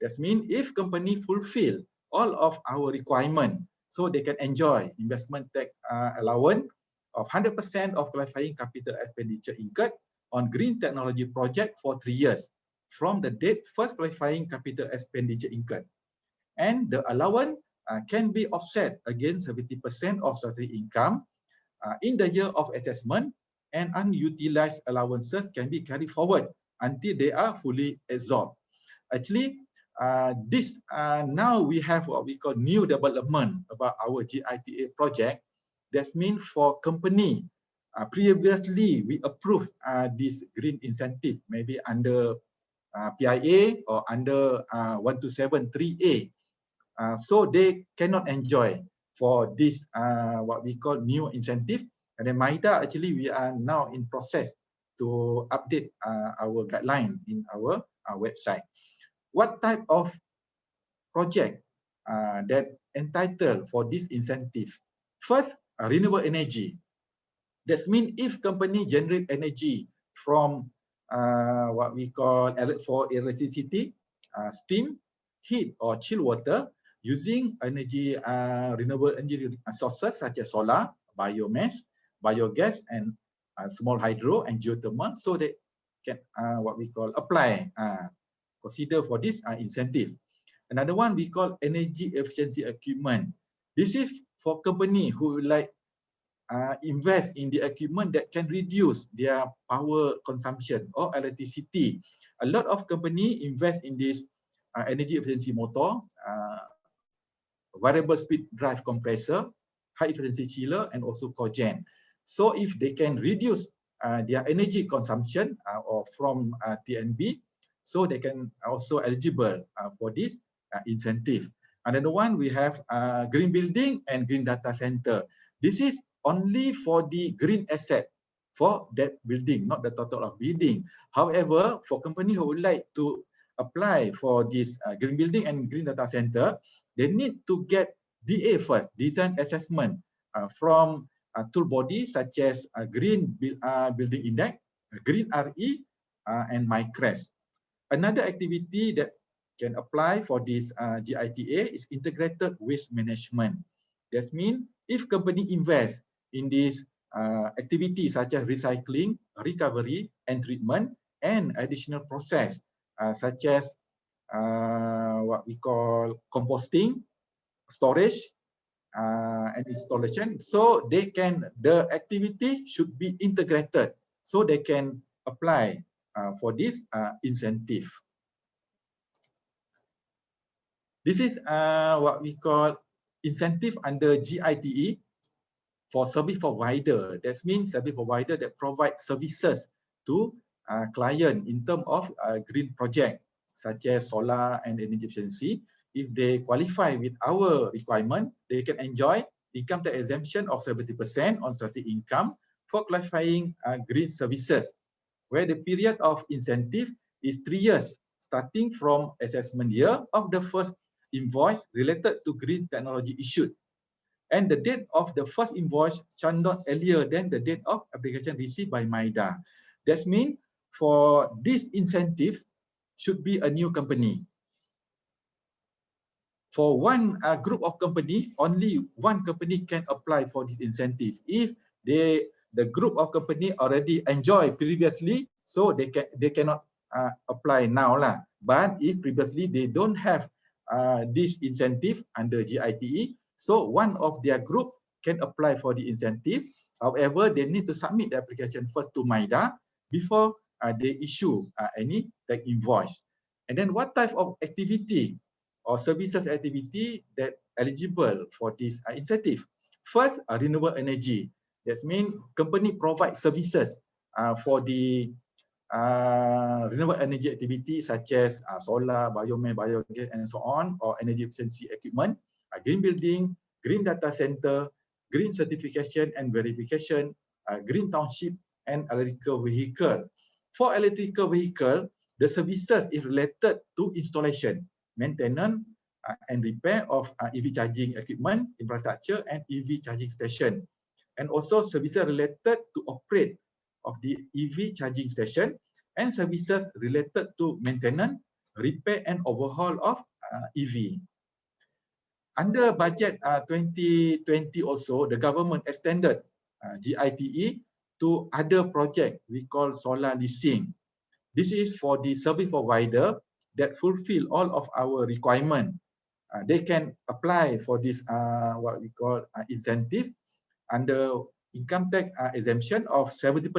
That means if company fulfill all of our requirement, so they can enjoy investment tax allowance of 100% of qualifying capital expenditure incurred on green technology project for 3 years from the date first qualifying capital expenditure incurred. And the allowance can be offset against 70% of statutory income in the year of assessment, and unutilized allowances can be carried forward until they are fully absorbed. Actually, now we have what we call new development about our GITA project. That means for company, previously we approved this green incentive, maybe under PIA or under 1273A. So they cannot enjoy for this what we call new incentive. And then MIDA, actually we are now in process to update our guideline in our website. What type of project that entitled for this incentive? First, renewable energy. That means if company generate energy from what we call for electricity, steam, heat or chill water using energy renewable energy sources such as solar, biomass, biogas, and small hydro and geothermal, so they can what we call apply consider for this incentive. Another one we call energy efficiency equipment. This is for company who would like invest in the equipment that can reduce their power consumption or electricity. A lot of company invest in this energy efficiency motor, variable speed drive compressor, high efficiency chiller, and also cogen. So if they can reduce their energy consumption or from TNB, so they can also eligible for this incentive. Another one we have green building and green data center. This is only for the green asset for that building, not the total of building. However, for company who would like to apply for this green building and green data center, they need to get DA first, design assessment from tool bodies such as Green Building Index, Green RE, and MyCREST. Another activity that can apply for this GITA is integrated waste management. That means if company invest in this activity such as recycling, recovery, and treatment, and additional process such as what we call composting, storage, and installation, so they can, the activity should be integrated, so they can apply for this incentive. This is what we call incentive under GITA for service provider. That means service provider that provide services to client in terms of green project such as solar and energy efficiency. If they qualify with our requirement, they can enjoy income tax exemption of 70% on certain income for qualifying green services, where the period of incentive is 3 years, starting from assessment year of the first invoice related to green technology issued. And the date of the first invoice shall not earlier than the date of application received by MIDA. That means for this incentive should be a new company. For one group of company, only one company can apply for this incentive. If the group of company already enjoy previously, so they cannot apply now lah. But if previously they don't have this incentive under GITA, so one of their group can apply for the incentive. However, they need to submit the application first to MIDA before they issue any tax invoice. And then what type of activity or services activity that eligible for this incentive? First, renewable energy. That means company provide services for the renewable energy activity such as solar, biomass, biogas, and so on, or energy efficiency equipment, green building, green data center, green certification and verification, green township, and electrical vehicle. For electrical vehicle, the services is related to installation, maintenance, and repair of EV charging equipment, infrastructure, and EV charging station, and also services related to operate of the EV charging station, and services related to maintenance, repair, and overhaul of EV. Under budget 2020 also, the government extended GITA to other projects we call solar leasing. This is for the service provider that fulfill all of our requirement. They can apply for this what we call incentive under income tax exemption of 70%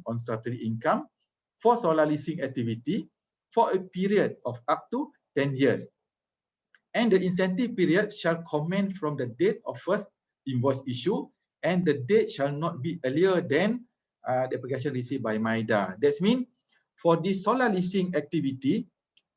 on statutory income for solar leasing activity for a period of up to 10 years. And the incentive period shall commence from the date of first invoice issue, and the date shall not be earlier than the application received by MIDA. That means for this solar leasing activity,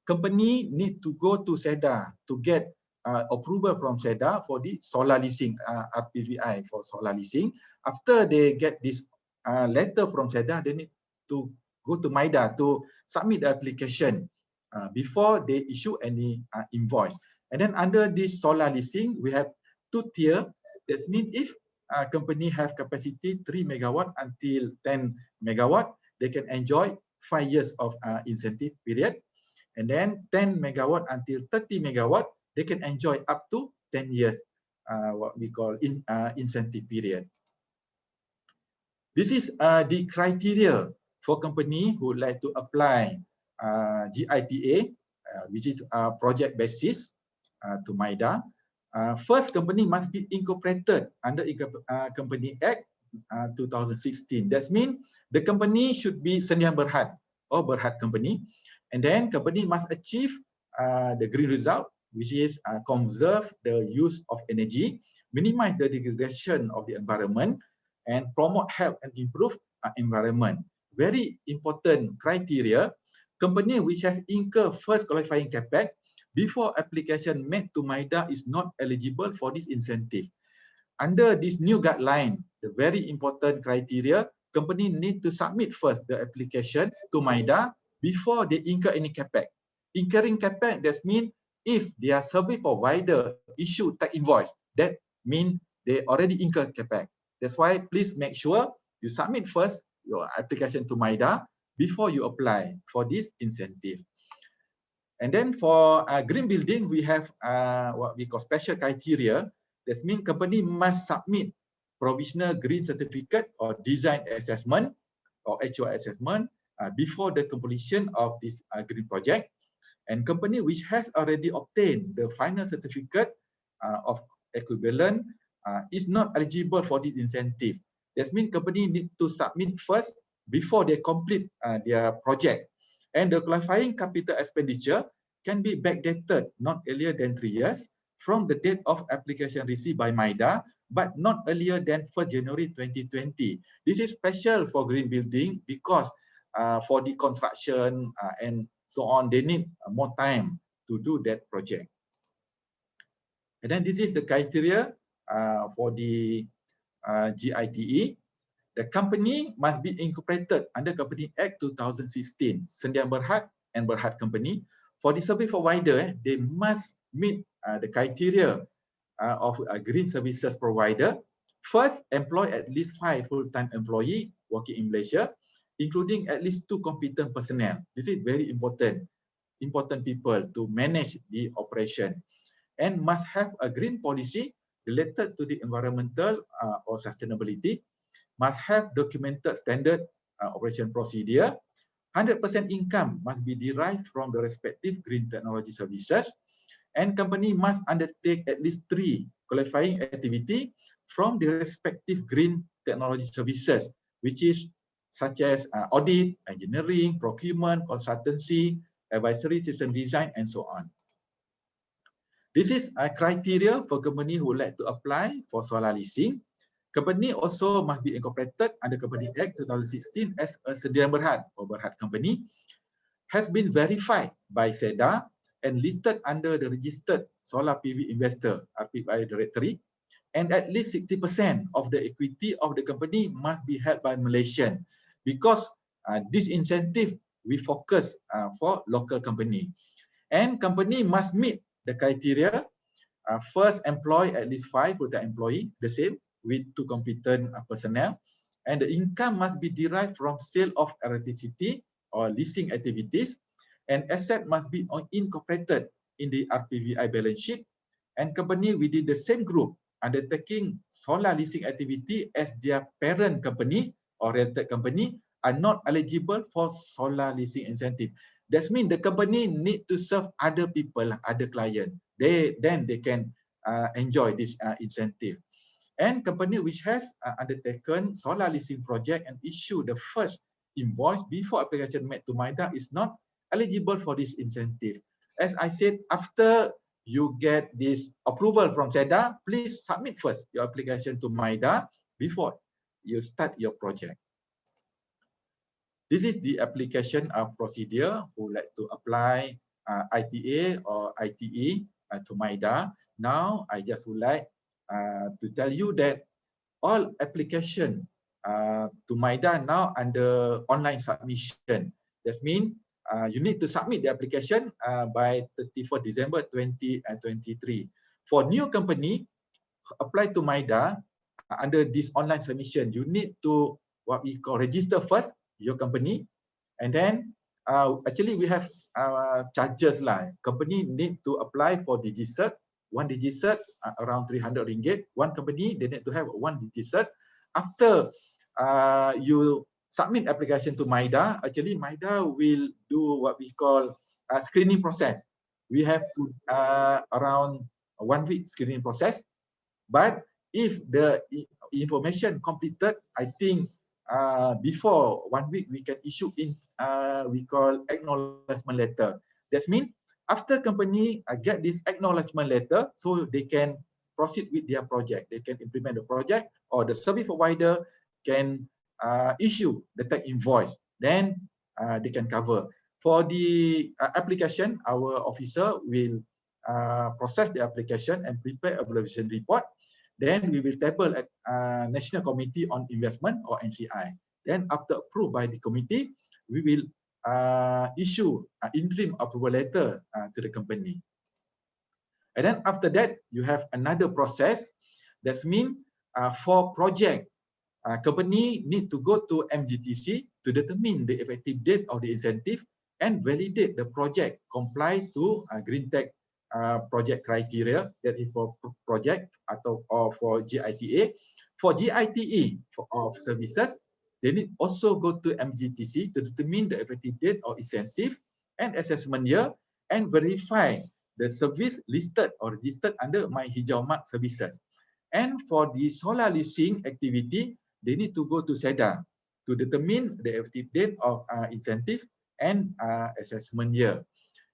company need to go to SEDA to get approval from SEDA for the solar leasing, RPVI for solar leasing. After they get this letter from SEDA, they need to go to MIDA to submit the application before they issue any invoice. And then under this solar leasing, we have two tier. That means if a company have capacity 3 megawatt until 10 megawatt, they can enjoy 5 years of incentive period. And then 10 megawatt until 30 megawatt, they can enjoy up to 10 years, what we call incentive period. This is the criteria for company who would like to apply GITA, which is project basis to MIDA. First, company must be incorporated under Company Act 2016. That means the company should be Sdn Berhad or Berhad company. And then company must achieve the green result, which is conserve the use of energy, minimize the degradation of the environment, and promote health and improve environment. Very important criteria. Company which has incurred first qualifying capex before application made to MIDA is not eligible for this incentive. Under this new guideline, the very important criteria, company need to submit first the application to MIDA before they incur any capex. Incurring capex, that means if their service provider issue tax invoice, that means they already incur capex. That's why please make sure you submit first your application to MIDA before you apply for this incentive. And then for green building, we have what we call special criteria. That means company must submit provisional green certificate or design assessment or HOI assessment before the completion of this green project. And company which has already obtained the final certificate of equivalent is not eligible for this incentive. That means company need to submit first before they complete their project. And the qualifying capital expenditure can be backdated not earlier than 3 years from the date of application received by MIDA, but not earlier than 1st January 2020. This is special for green building because for the construction and so on, they need more time to do that project. And then this is the criteria for the GITA. The company must be incorporated under Company Act 2016, Sdn Berhad and Berhad Company. For the service provider, they must meet the criteria of a green services provider. First, employ at least 5 full-time employees working in Malaysia, including at least 2 competent personnel. This is very important people to manage the operation, and must have a green policy related to the environmental or sustainability, must have documented standard operation procedure. 100% income must be derived from the respective green technology services, and company must undertake at least 3 qualifying activity from the respective green technology services, which is such as audit, engineering, procurement, consultancy, advisory, system design, and so on. This is a criteria for company who would like to apply for solar leasing. Company also must be incorporated under Company Act 2016 as a Sdn Berhad or Berhad company, has been verified by SEDA and listed under the registered solar PV investor RPVI directory, and at least 60% of the equity of the company must be held by Malaysian, because this incentive we focus for local company. And company must meet the criteria. First, employ at least 5 full-time employee, the same with 2 competent personnel, and the income must be derived from sale of electricity or leasing activities, and asset must be incorporated in the RPVI balance sheet, and company within the same group undertaking solar leasing activity as their parent company or related company are not eligible for solar leasing incentive. That means the company need to serve other people, other clients. Then they can enjoy this incentive. And company which has undertaken solar leasing project and issue the first invoice before application made to MIDA is not eligible for this incentive. As I said, after you get this approval from SEDA, please submit first your application to MIDA before you start your project. This is the application procedure who like to apply ITA or ITE to MIDA. Now, I just would like to tell you that all application to MIDA now under online submission. That means you need to submit the application by 31st December 2023. For new company, apply to MIDA under this online submission, you need to what we call register first your company, and then actually we have charges lah. Company need to apply for DigiCert. One DigiCert around 300 ringgit. One company they need to have one DigiCert. After you submit application to MIDA, actually MIDA will do what we call a screening process. We have to around 1 week screening process. But if the information completed, I think before 1 week we can issue in we call acknowledgement letter. That means after company get this acknowledgement letter, so they can proceed with their project. They can implement the project, or the service provider can issue the tech invoice. Then they can cover. For the application, our officer will process the application and prepare a valuation report. Then we will table at National Committee on Investment or NCI. Then after approved by the committee, we will issue an interim approval letter to the company. And then after that, you have another process. That means for project, company need to go to MGTC to determine the effective date of the incentive and validate the project comply to Green Tech project criteria, that is for project or for GITA. For GITE of services, they need also go to MGTC to determine the effective date of incentive and assessment year and verify the service listed or registered under My Hijau Mark services. And for the solar leasing activity, they need to go to SEDA to determine the effective date of incentive and assessment year.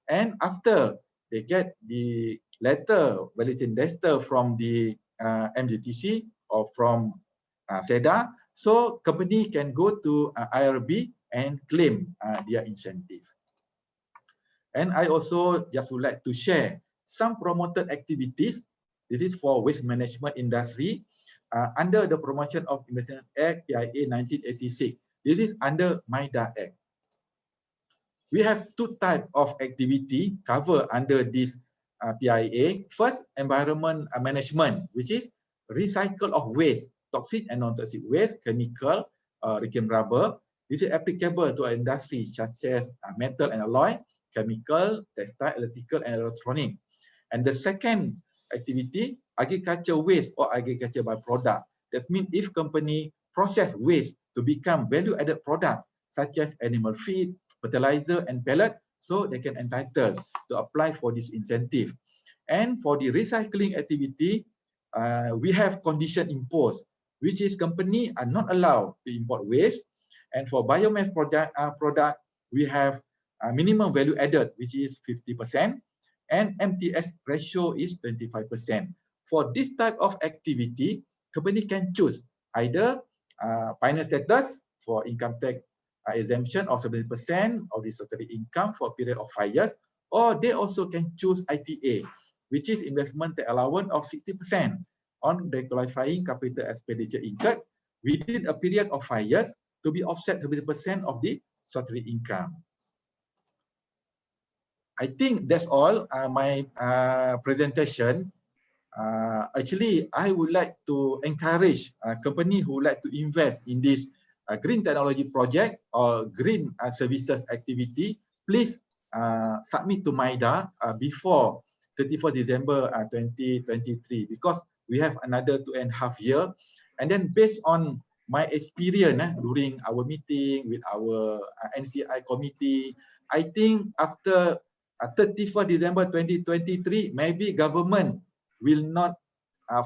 And after they get the letter, validation letter from the MGTC or from SEDA, so company can go to IRB and claim their incentive. And I also just would like to share some promoted activities. This is for waste management industry under the Promotion of Investment Act PIA 1986. This is under MIDA Act. We have two types of activity covered under this PIA. First, environment management, which is recycle of waste, toxic and non-toxic waste, chemical, reclaimed rubber. This is applicable to industries such as metal and alloy, chemical, textile, electrical, and electronic. And the second activity, agriculture waste or agriculture byproduct. That means if company process waste to become value-added product such as animal feed, fertilizer, and pellet, so they can entitle to apply for this incentive. And for the recycling activity, we have condition imposed, which is company are not allowed to import waste. And for biomass product, we have minimum value added, which is 50%, and MTS ratio is 25%. For this type of activity, company can choose either pioneer status for income tax exemption of 70% of the statutory income for a period of 5 years, or they also can choose ITA, which is investment tax allowance of 60% on the qualifying capital expenditure incurred within a period of 5 years to be offset 70% of the statutory income. I think that's all my presentation. Actually, I would like to encourage a company who would like to invest in this green technology project or green services activity. Please submit to MIDA before 31st December 2023, because we have another 2.5 years. And then based on my experience during our meeting with our NCI committee, I think after 31st December 2023, maybe government will not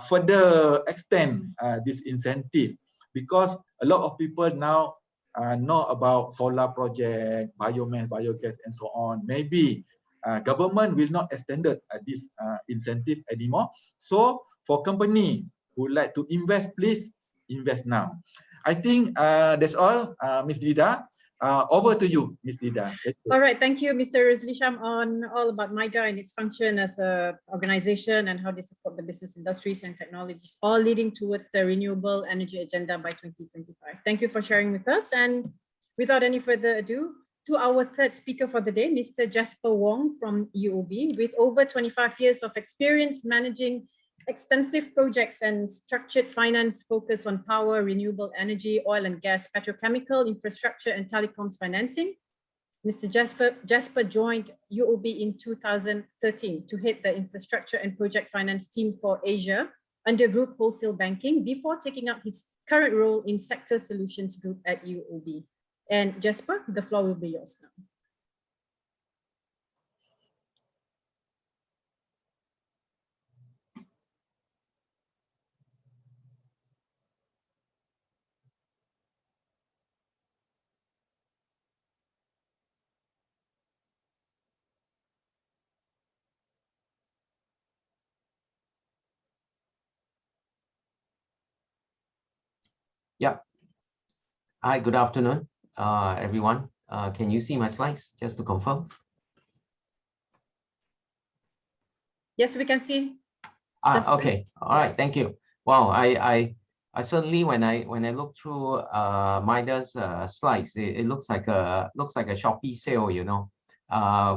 further extend this incentive, because a lot of people now know about solar project, biomass, biogas, and so on. Maybe government will not extend this incentive anymore. So for company who would like to invest, please invest now. I think that's all, Ms. Dida. Over to you, Ms. Dida.
All right, thank you, Mr. Rosli on all about MIDA and its function as an organization and how they support the business industries and technologies, all leading towards the renewable energy agenda by 2025. Thank you for sharing with us. And without any further ado, to our third speaker for the day, Mr. Jasper Wong from UOB, with over 25 years of experience managing extensive projects and structured finance focused on power, renewable energy, oil and gas, petrochemical, infrastructure, and telecoms financing. Mr. Jasper joined UOB in 2013 to head the infrastructure and project finance team for Asia under Group Wholesale Banking before taking up his current role in Sector Solutions Group at UOB. And Jasper, the floor will be yours now.
Yeah. Hi, good afternoon, everyone. Can you see my slides, just to confirm?
Yes, we can see.
Okay. All right. Thank you. Wow. I certainly, when I look through MIDA's slides, it looks like a Shopee sale, you know,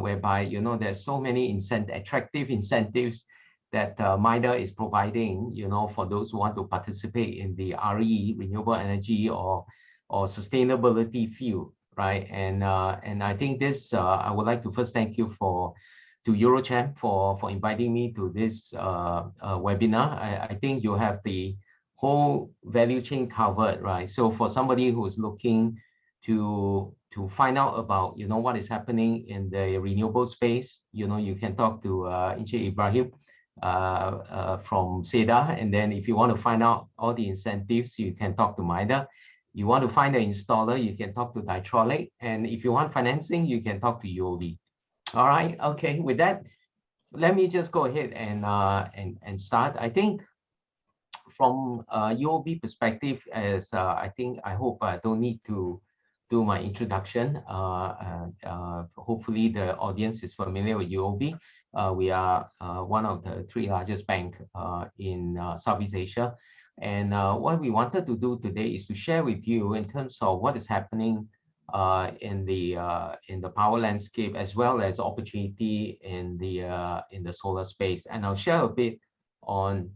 whereby, you know, there's so many attractive incentives that MIDA is providing, you know, for those who want to participate in the RE, renewable energy or sustainability field, right? And I think this, I would like to first thank you to EUROCHAM for inviting me to this webinar. I think you have the whole value chain covered, right? So for somebody who's looking to find out about, you know, what is happening in the renewable space, you know, you can talk to Encik Ibrahim from SEDA. And then if you want to find out all the incentives, you can talk to MIDA. You want to find an installer, you can talk to Hydraulic. And if you want financing, you can talk to UOB. All right, okay, with that, let me just go ahead and start. I think from UOB perspective, as I hope I don't need to do my introduction. Hopefully the audience is familiar with UOB. We are one of the 3 largest banks in Southeast Asia. And what we wanted to do today is to share with you in terms of what is happening in the power landscape, as well as opportunity in the solar space. And I'll share a bit on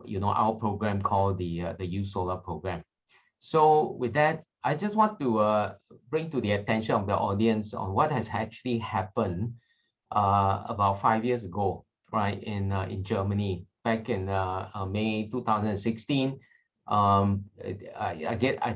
you know, our program called the Youth Solar Program. So with that, I just want to bring to the attention of the audience on what has actually happened about 5 years ago, right, in Germany, back in May 2016. I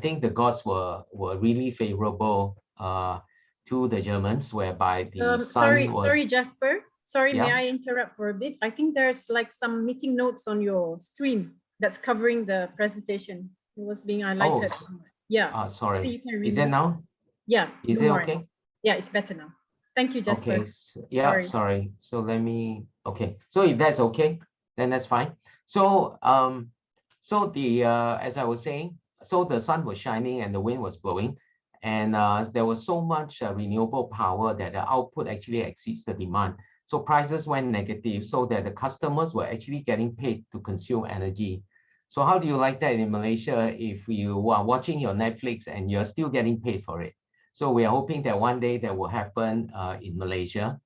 think the gods were really favorable to the Germans, whereby the sun was...
Sorry, Jasper. Sorry,
Yeah.
may I interrupt for a bit? I think there's like some meeting notes on your screen that's covering the presentation. It was being highlighted somewhere. Yeah.
Sorry. Is it now?
Yeah.
Is it okay?
Yeah, it's better now. Thank you, Jasper.
Okay. Yeah, sorry. So let me, okay. So if that's okay, then that's fine. So as I was saying, so the sun was shining and the wind was blowing, and there was so much renewable power that the output actually exceeds the demand. So prices went negative, so that the customers were actually getting paid to consume energy. So how do you like that in Malaysia if you are watching your Netflix and you're still getting paid for it? So we are hoping that one day that will happen in Malaysia.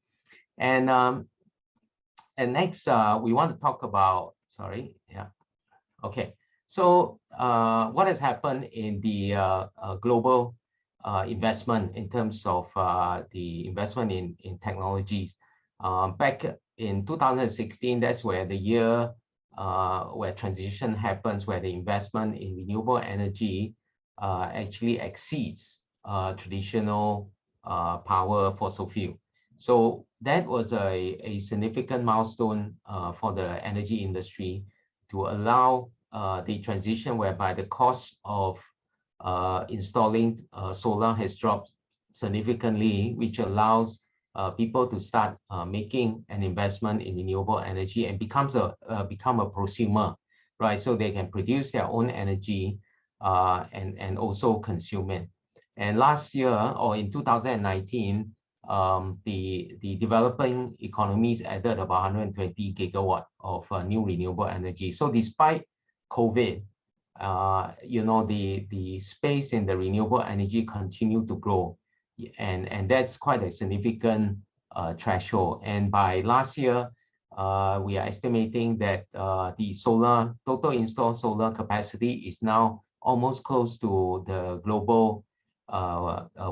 And next, we want to talk about, okay. So what has happened in the global investment in terms of the investment in technologies? Back in 2016, that's where the year where transition happens, where the investment in renewable energy actually exceeds traditional power fossil fuel. So that was a significant milestone for the energy industry to allow the transition whereby the cost of installing solar has dropped significantly, which allows people to start making an investment in renewable energy and become a prosumer, right? So they can produce their own energy and also consume it. And last year, or in 2019, the developing economies added about 120 gigawatt of new renewable energy. So despite COVID, the space in the renewable energy continue to grow, and that's quite a significant threshold. And by last year, we are estimating that the total installed solar capacity is now almost close to the global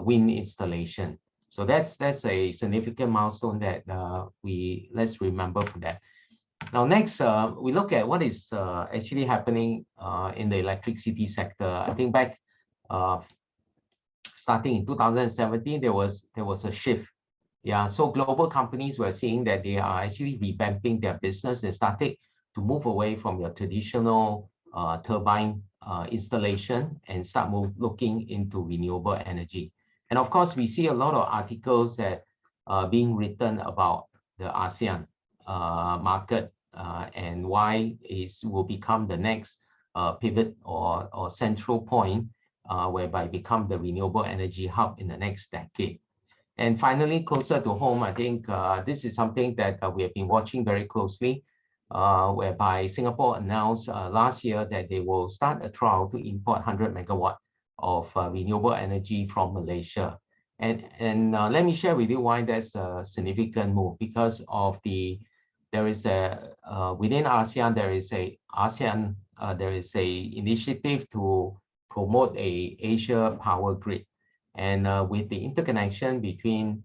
wind installation. So that's a significant milestone that let's remember for that. Now, next, we look at what is actually happening in the electricity sector. I think back starting in 2017, there was a shift. Yeah, so global companies were seeing that they are actually revamping their business and started to move away from your traditional turbine installation and start looking into renewable energy. And of course, we see a lot of articles that are being written about the ASEAN market and why it will become the next pivot or central point whereby become the renewable energy hub in the next decade. And finally, closer to home, I think this is something that we have been watching very closely, whereby Singapore announced last year that they will start a trial to import 100 megawatt of renewable energy from Malaysia. And let me share with you why that's a significant move, because of within ASEAN, there is a initiative to promote a Asia power grid. And with the interconnection between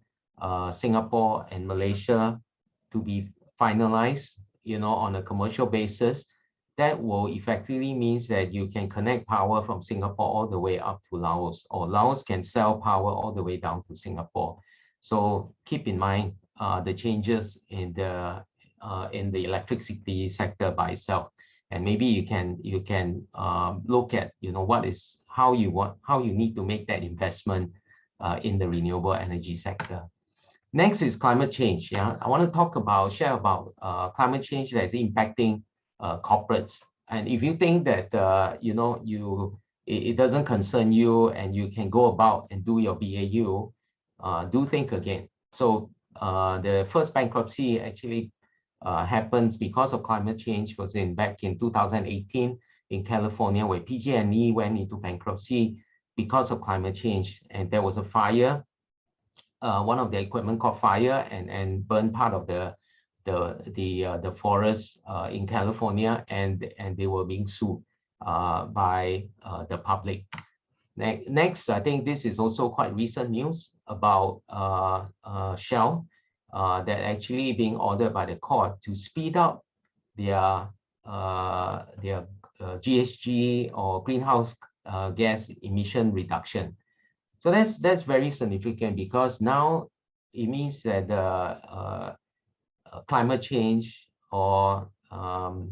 Singapore and Malaysia to be finalized, on a commercial basis, that will effectively means that you can connect power from Singapore all the way up to Laos, or Laos can sell power all the way down to Singapore. So keep in mind the changes in the electricity sector by itself, and maybe you can look at how you need to make that investment in the renewable energy sector. Next is climate change. Yeah, I want to share about climate change that is impacting corporates. And if you think that it doesn't concern you and you can go about and do your BAU, do think again. So the first bankruptcy actually happens because of climate change was back in 2018 in California, where PG&E went into bankruptcy because of climate change, and there was a fire. One of the equipment caught fire and burned part of the forest in California, and they were being sued by the public. Next, I think this is also quite recent news about Shell that actually being ordered by the court to speed up their GHG or greenhouse gas emission reduction. So that's very significant, because now it means that the climate change or the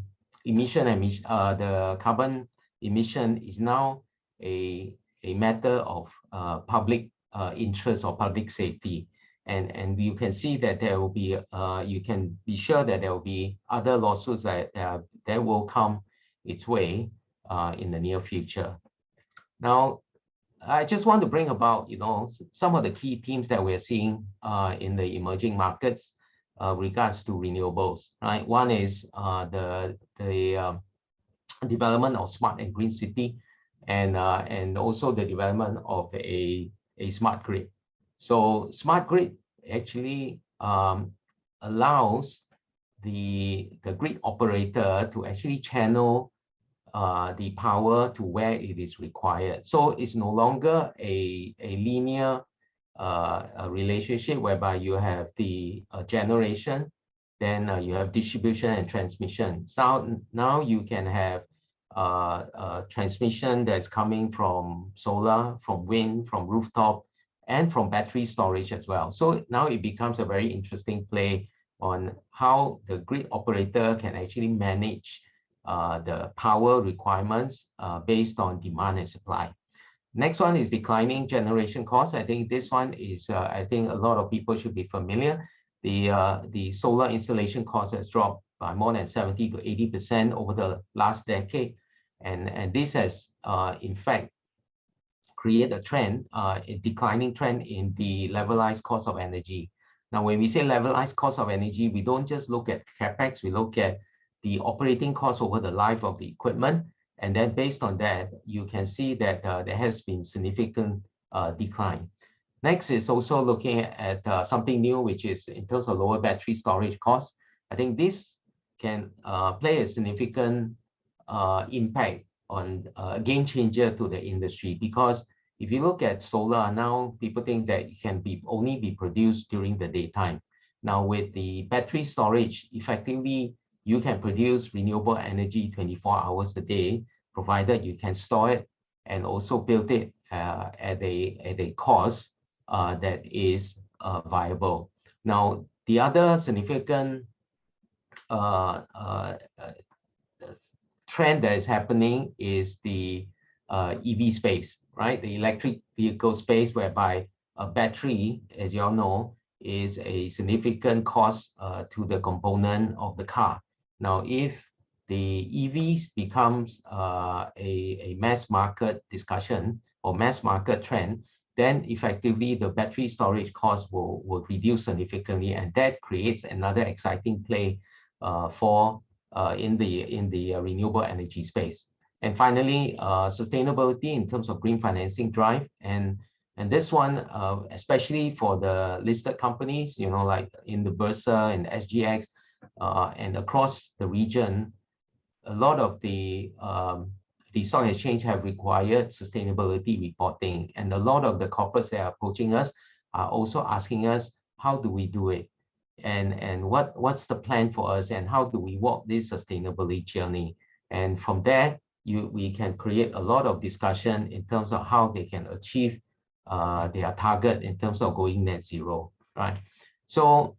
carbon emission is now a matter of public interest or public safety, and you can see that there will be you can be sure that there will be other lawsuits that will come its way in the near future. Now, I just want to bring about some of the key themes that we're seeing in the emerging markets regards to renewables. Right, one is the development of smart and green city, and also the development of a smart grid. So smart grid actually allows the grid operator to actually channel the power to where it is required. So it's no longer a linear a relationship whereby you have the generation, then you have distribution and transmission. So now you can have transmission that's coming from solar, from wind, from rooftop, and from battery storage as well. So now it becomes a very interesting play on how the grid operator can actually manage the power requirements based on demand and supply. Next one is declining generation costs. I think this one is, I think a lot of people should be familiar. The solar installation cost has dropped by more than 70 to 80% over the last decade. And this has, in fact, created a trend, a declining trend in the levelized cost of energy. Now, when we say levelized cost of energy, we don't just look at CapEx, we look at the operating cost over the life of the equipment. And then based on that, you can see that there has been significant decline. Next is also looking at something new, which is in terms of lower battery storage costs. I think this can play a significant impact on a game changer to the industry, because if you look at solar now, people think that it can only be produced during the daytime. Now with the battery storage, effectively, you can produce renewable energy 24 hours a day, provided you can store it and also build it at a cost that is viable. Now, the other significant trend that is happening is the EV space, right? The electric vehicle space, whereby a battery, as you all know, is a significant cost to the component of the car. Now, if the EVs becomes a mass market discussion or mass market trend, then effectively the battery storage cost will reduce significantly, and that creates another exciting play in the renewable energy space. And finally, sustainability in terms of green financing drive, and this one, especially for the listed companies, you know, like in the Bursa and SGX, and across the region, a lot of the stock exchange have required sustainability reporting, and a lot of the corporates that are approaching us are also asking us, how do we do it, and what's the plan for us, and how do we walk this sustainability journey? And from there, we can create a lot of discussion in terms of how they can achieve their target in terms of going net zero, right? So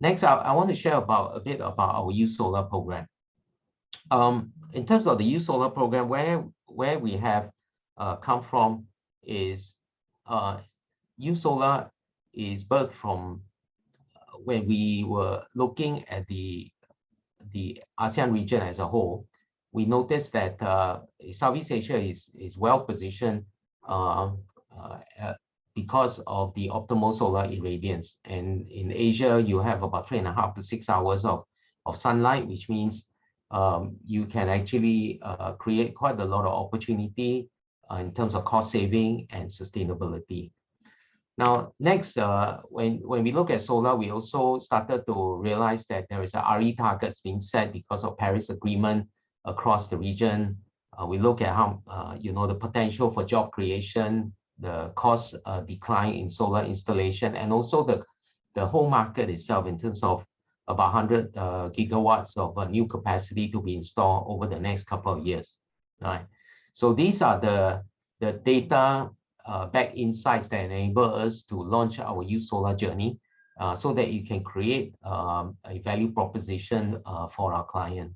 next up, I want to share a bit about our Youth Solar program. In terms of the Youth Solar program, where we have come from is Youth Solar is birthed from when we were looking at the ASEAN region as a whole. We noticed that Southeast Asia is well positioned because of the optimal solar irradiance. And in Asia, you have about 3.5 to 6 hours of sunlight, which means you can actually create quite a lot of opportunity in terms of cost saving and sustainability. Now, next, when we look at solar, we also started to realize that there is a RE targets being set because of Paris Agreement across the region. We look at how, the potential for job creation, the cost decline in solar installation, and also the whole market itself in terms of about 100 gigawatts of new capacity to be installed over the next couple of years. Right. So these are the data back insights that enable us to launch our Youth Solar journey, so that you can create a value proposition for our client.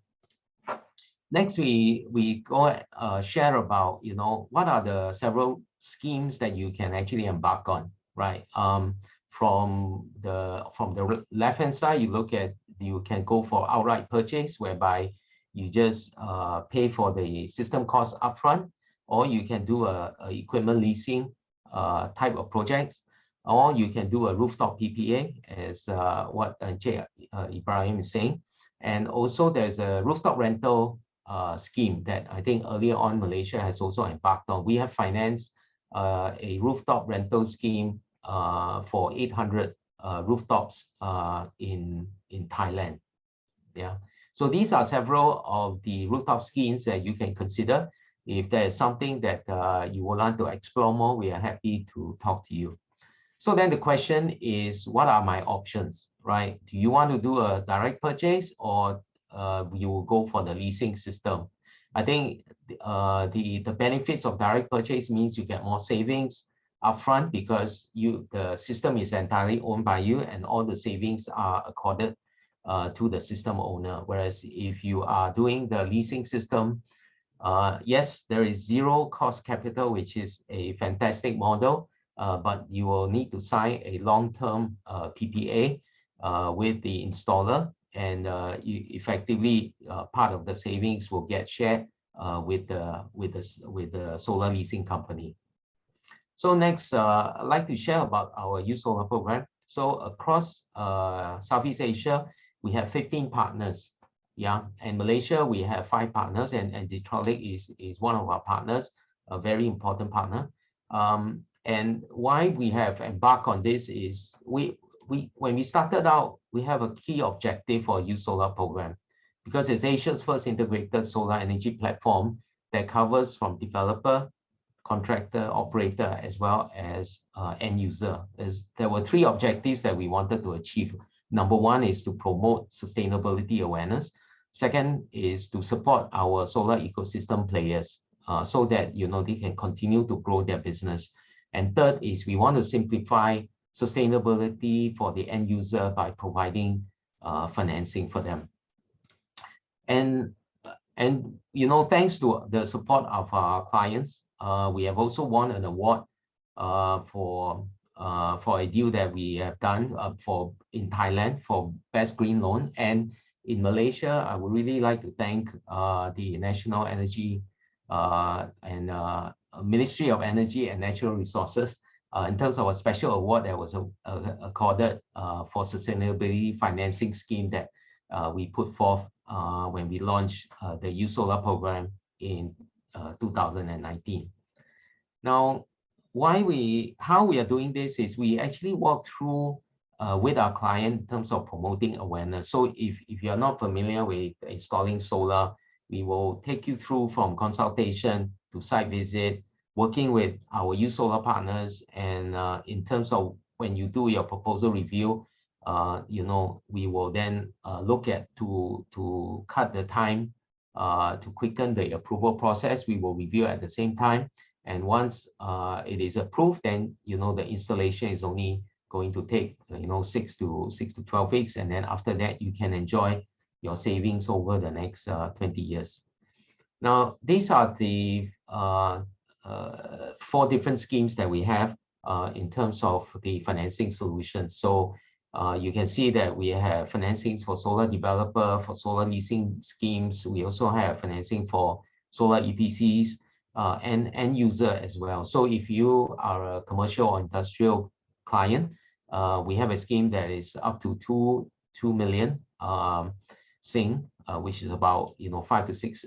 Next, we go share about, what are the several schemes that you can actually embark on, right? From the left-hand side, you can go for outright purchase, whereby you just pay for the system cost upfront, or you can do a equipment leasing type of projects, or you can do a rooftop PPA, as what Ibrahim is saying. And also there's a rooftop rental scheme that I think earlier on Malaysia has also embarked on. We have financed a rooftop rental scheme for 800 rooftops in Thailand. Yeah. So these are several of the rooftop schemes that you can consider. If there is something that you would like to explore more, we are happy to talk to you. So then the question is, what are my options, right? Do you want to do a direct purchase, or you will go for the leasing system? I think the benefits of direct purchase means you get more savings upfront because the system is entirely owned by you and all the savings are accorded to the system owner. Whereas if you are doing the leasing system, yes, there is zero cost capital, which is a fantastic model, but you will need to sign a long-term PPA with the installer, and you effectively part of the savings will get shared with the solar leasing company. So next, I'd like to share about our USolar program. So across Southeast Asia, we have 15 partners. Yeah, and Malaysia, we have 5 partners, and Detroit is one of our partners, a very important partner. And why we have embarked on this is when we started out, we have a key objective for USolar program, because it's Asia's first integrated solar energy platform that covers from developer, contractor, operator, as well as end user. There were 3 objectives that we wanted to achieve. Number 1 is to promote sustainability awareness. Second is to support our solar ecosystem players so that they can continue to grow their business. And third is we want to simplify sustainability for the end user by providing financing for them. And thanks to the support of our clients, we have also won an award for a deal that we have done in Thailand for Best Green Loan. And in Malaysia, I would really like to thank the National Energy and Ministry of Energy and Natural Resources in terms of a special award that was accorded for sustainability financing scheme that we put forth when we launched the USolar program in 2019. Now, how we are doing this is we actually walk through with our client in terms of promoting awareness. So if you are not familiar with installing solar, we will take you through from consultation to site visit, working with our USolar partners, and in terms of when you do your proposal review, we will then look at to cut the time to quicken the approval process. We will review at the same time, and once it is approved, then the installation is only going to take 6 to 12 weeks, and then after that you can enjoy your savings over the next 20 years. Now, these are the 4 different schemes that we have in terms of the financing solutions. So you can see that we have financings for solar developer, for solar leasing schemes. We also have financing for solar EPCs and end user as well. So if you are a commercial or industrial client, we have a scheme that is up to 2 million Sing, which is about 5 to 6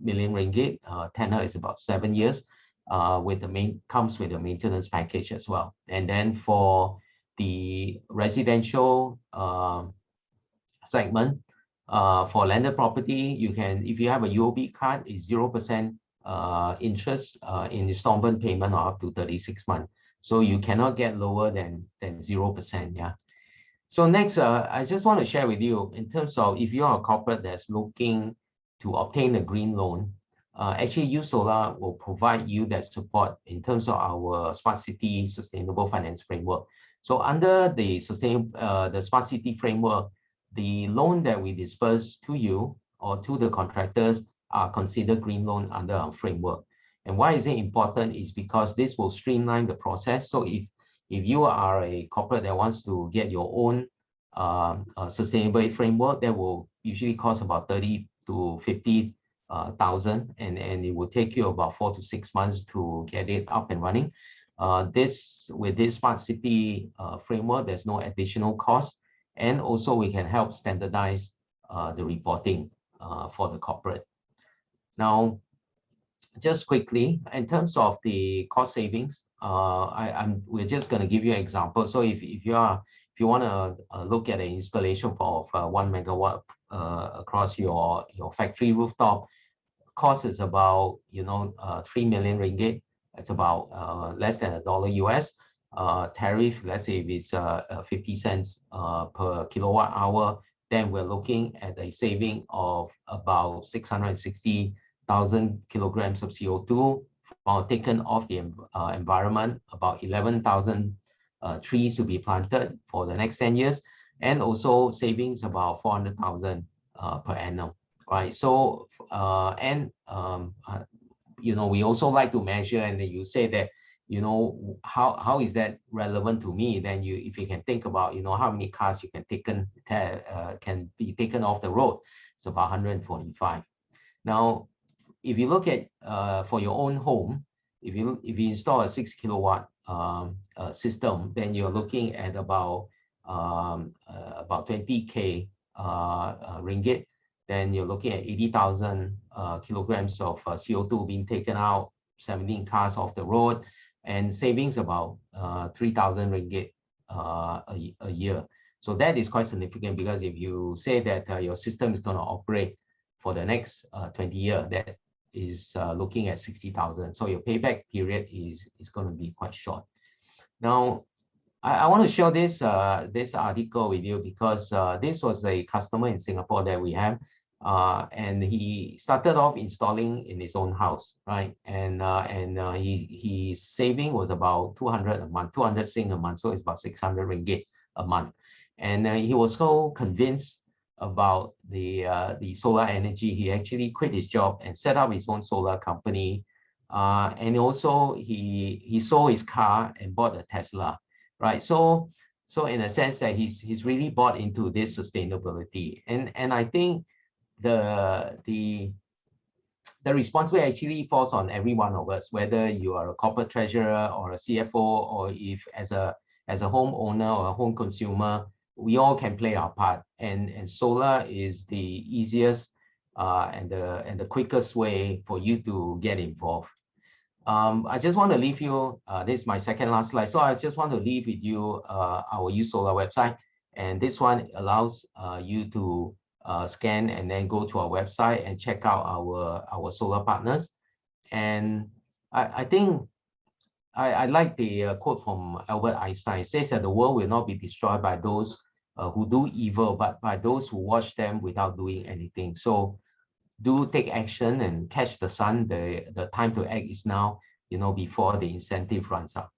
million ringgit. Tenor is about 7 years. Comes with a maintenance package as well. And then for the residential segment, for landed property, you can, if you have a UOB card, it's 0% interest in installment payment of up to 36 months. So you cannot get lower than 0%. Yeah. So next, I just want to share with you in terms of if you are a corporate that's looking to obtain a green loan, actually USolar will provide you that support in terms of our Smart City Sustainable Finance Framework. So under the Smart City Framework, the loan that we disperse to you or to the contractors are considered green loan under our framework. And why is it important is because this will streamline the process. So if you are a corporate that wants to get your own sustainability framework, that will usually cost about 30 to 50,000, and it will take you about 4 to 6 months to get it up and running. With this Smart City framework, there's no additional cost, and also we can help standardize the reporting for the corporate. Now, just quickly, in terms of the cost savings, we're just going to give you an example. So if you want to look at an installation of 1 megawatt across your factory rooftop, cost is about 3 million ringgit. It's about less than $1 US. Tariff, let's say if it's 50 cents per kilowatt hour, then we're looking at a saving of about 660,000 kilograms of CO2 taken off the environment, about 11,000 trees to be planted for the next 10 years, and also savings about 400,000 per annum, right? So, we also like to measure, and then you say that, how is that relevant to me? Then if you can think about, how many cars you can be taken off the road, it's about 145. Now, if you look at for your own home, if you install a 6 kilowatt system, then you're looking at about 20K ringgit. Then you're looking at 80,000 kilograms of CO2 being taken out, 17 cars off the road, and savings about 3,000 ringgit a year. So that is quite significant, because if you say that your system is going to operate for the next 20 years, that is looking at 60,000. So your payback period is going to be quite short. Now, I want to show this article with you, because this was a customer in Singapore that we have, and he started off installing in his own house, right? And his saving was about 200 a month, 200 Sing a month, so it's about 600 ringgit a month. And he was so convinced about the solar energy, he actually quit his job and set up his own solar company. And also he sold his car and bought a Tesla, right? So in a sense that he's really bought into this sustainability, and I think the responsibility actually falls on every one of us, whether you are a corporate treasurer or a CFO, or if as a homeowner or a home consumer, we all can play our part. And solar is the easiest and the quickest way for you to get involved. I just want to leave you, this is my second last slide. So I just want to leave with you our uSolar website. And this one allows you to scan and then go to our website and check out our solar partners. And I think I like the quote from Albert Einstein. It says that the world will not be destroyed by those who do evil, but by those who watch them without doing anything. So do take action and catch the sun. The time to act is now, before the incentive runs out.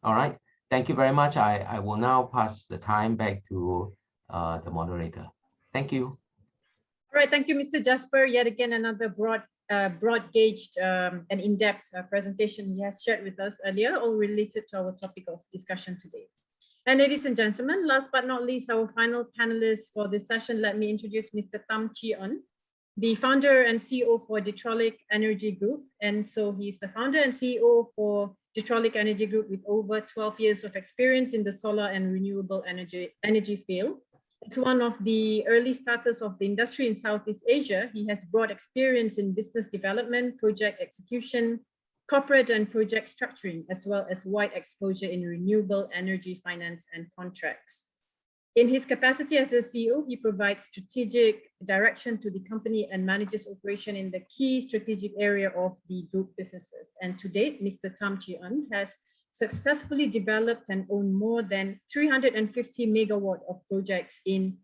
All right. Thank you very much. I will now pass the time back to the moderator. Thank you.
All right. Thank you, Mr. Jasper. Yet again, another broad-gauged and in-depth presentation he has shared with us earlier, all related to our topic of discussion today. And ladies and gentlemen, last but not least, our final panelist for this session, let me introduce Mr. Tham Chi Un, the founder and CEO for Detrolic Energy Group. And so he's the founder and CEO for Detrolic Energy Group with over 12 years of experience in the solar and renewable energy field. It's one of the early starters of the industry in Southeast Asia. He has broad experience in business development, project execution, corporate and project structuring, as well as wide exposure in renewable energy finance and contracts. In his capacity as the CEO, he provides strategic direction to the company and manages operation in the key strategic area of the group businesses. And to date, Mr. Tham Chi Un has successfully developed and owned more than 350 megawatt of projects in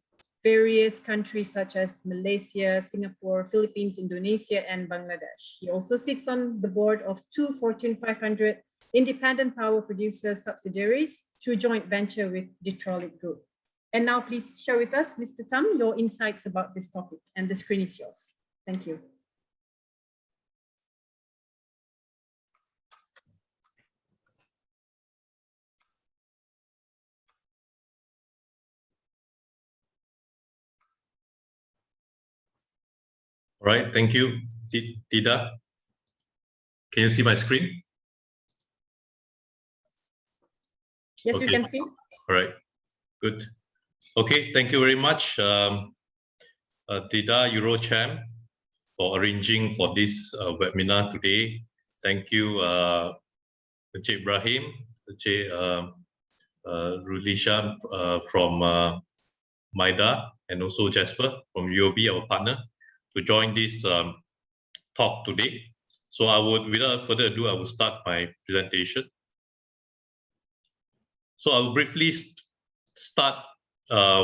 various countries such as Malaysia, Singapore, Philippines, Indonesia, and Bangladesh. He also sits on the board of 2 Fortune 500 independent power producer subsidiaries through joint venture with Detrolic Group. And now please share with us, Mr. Tham, your insights about this topic, and the screen is yours. Thank you.
All right, thank you, Tida. Can you see my screen?
Yes,
okay.
You can see.
All right, good. Okay, thank you very much, Tida EUROCHAM, for arranging for this webinar today. Thank you, Encik Ibrahim, Encik Rulisha from MIDA, and also Jasper from UOB, our partner, to join this talk today. So without further ado, I will start my presentation. So I will briefly start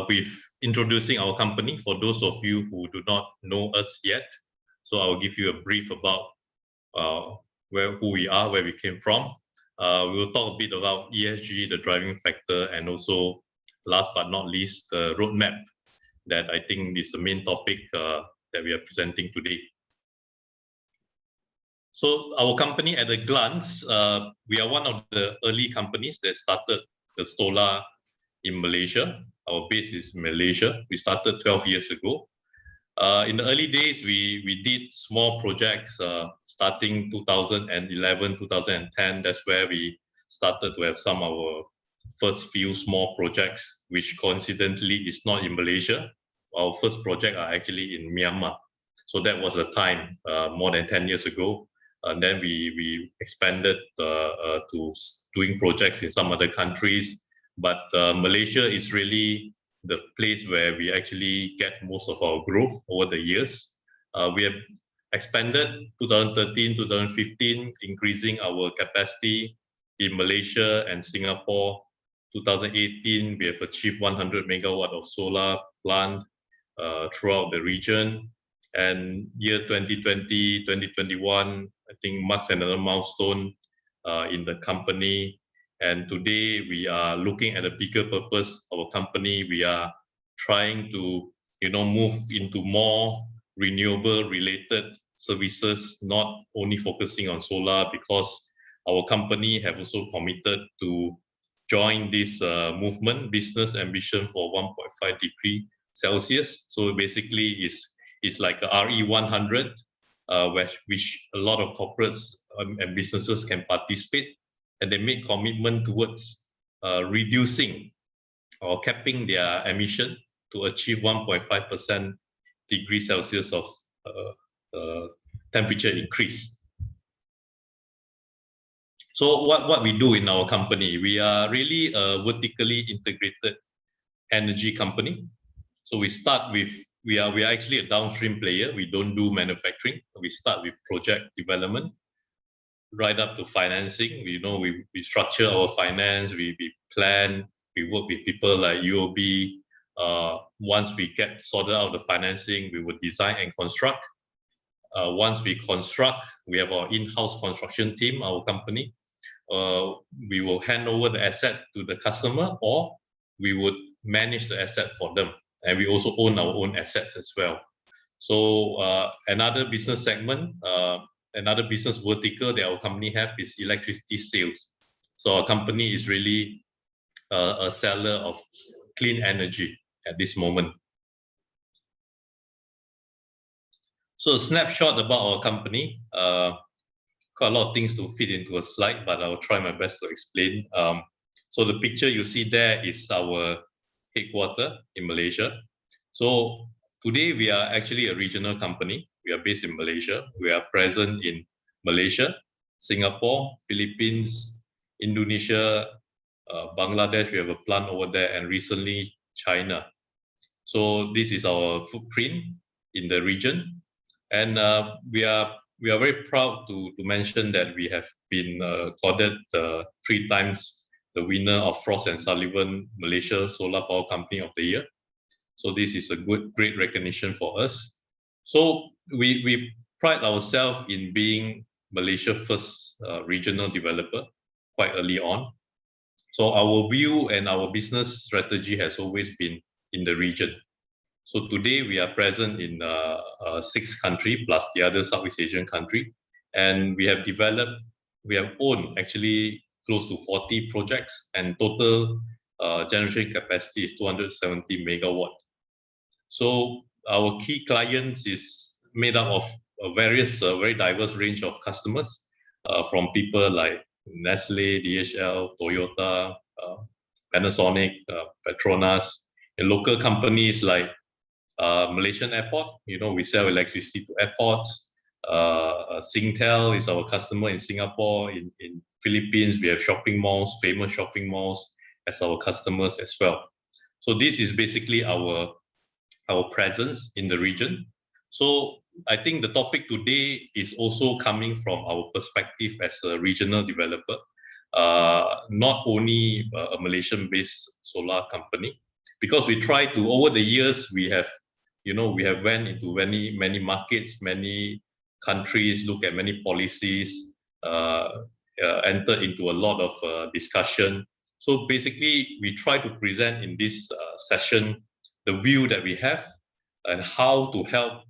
with introducing our company for those of you who do not know us yet. So I will give you a brief about who we are, where we came from. We will talk a bit about ESG, the driving factor, and also, last but not least, the roadmap that I think is the main topic that we are presenting today. So our company, at a glance, we are one of the early companies that started the solar in Malaysia. Our base is Malaysia. We started 12 years ago. In the early days, we did small projects starting 2011, 2010. That's where we started to have some of our first few small projects, which coincidentally is not in Malaysia. Our first project are actually in Myanmar. So that was the time, more than 10 years ago. And then we expanded to doing projects in some other countries. But Malaysia is really the place where we actually get most of our growth over the years. We have expanded 2013, 2015, increasing our capacity in Malaysia and Singapore. 2018, we have achieved 100 megawatt of solar plant throughout the region. And year 2020, 2021, I think marks another milestone in the company. And today we are looking at a bigger purpose of our company. We are trying to, move into more renewable related services, not only focusing on solar, because our company have also committed to join this movement, business ambition for 1.5 degree Celsius. So basically it's like a RE100, which a lot of corporates and businesses can participate, and they make commitment towards reducing or capping their emission to achieve 1.5% degree Celsius of temperature increase. So what we do in our company, we are really a vertically integrated energy company. So we start with, we are actually a downstream player. We don't do manufacturing. We start with project development, right up to financing. We structure our finance, we plan, we work with people like UOB. Once we get sorted out the financing, we would design and construct. Once we construct, we have our in-house construction team, our company. We will hand over the asset to the customer, or we would manage the asset for them. And we also own our own assets as well. So another business segment, another business vertical that our company have is electricity sales. So our company is really a seller of clean energy at this moment. So a snapshot about our company. Quite a lot of things to fit into a slide, but I'll try my best to explain. So the picture you see there is our headquarters in Malaysia. So today we are actually a regional company. We are based in Malaysia. We are present in Malaysia, Singapore, Philippines, Indonesia, Bangladesh. We have a plant over there, and recently China. So this is our footprint in the region, and we are very proud to mention that we have been accorded 3 times the winner of Frost & Sullivan Malaysia Solar Power Company of the Year. So this is a great recognition for us. So we pride ourselves in being Malaysia's first regional developer quite early on. So our view and our business strategy has always been in the region. So today we are present in 6 countries plus the other Southeast Asian country, and we have owned actually close to 40 projects, and total generation capacity is 270 megawatt. So our key clients is made up of various very diverse range of customers, from people like Nestle, DHL, Toyota, Panasonic, Petronas, and local companies like Malaysian Airport. We sell electricity to airports. Singtel is our customer in Singapore. In Philippines, we have shopping malls, famous shopping malls as our customers as well. So this is basically our presence in the region. So I think the topic today is also coming from our perspective as a regional developer, not only a Malaysian-based solar company, because we try to, over the years, we have went into many markets, many countries, look at many policies, enter into a lot of discussion. So basically, we try to present in this session the view that we have and how to help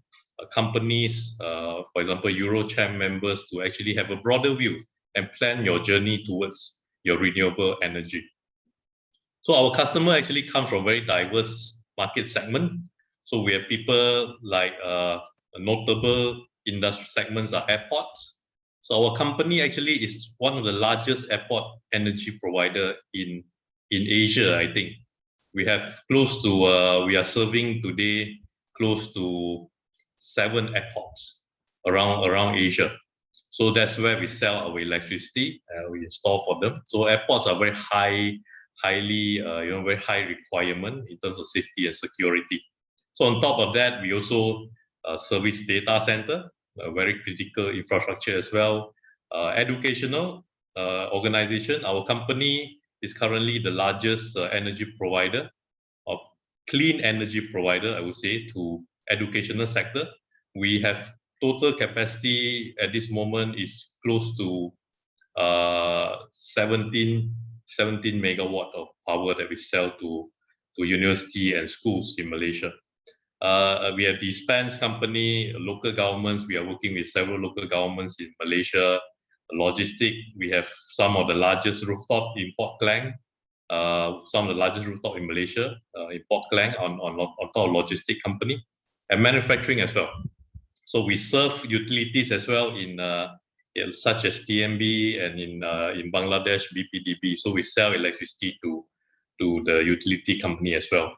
companies, for example, EUROCHAM members, to actually have a broader view and plan your journey towards your renewable energy. So our customer actually comes from very diverse market segment. So we have people like notable industry segments are airports. So our company actually is one of the largest airport energy provider in Asia, I think. We have close to, we are serving today close to 7 airports around Asia. So that's where we sell our electricity, we install for them. So airports are very highly, very high requirement in terms of safety and security. So on top of that, we also service data center, a very critical infrastructure as well. Educational organization. Our company is currently the largest energy provider, or clean energy provider, I would say, to educational sector. We have total capacity at this moment is close to 17 megawatt of power that we sell to university and schools in Malaysia. We have dispense company, local governments. We are working with several local governments in Malaysia. Logistic, we have some of the largest rooftop in Port Klang, some of the largest rooftop in Malaysia, in Port Klang on top of logistic company, and manufacturing as well. So we serve utilities as well in such as TMB, and in Bangladesh, BPDB. So we sell electricity to the utility company as well.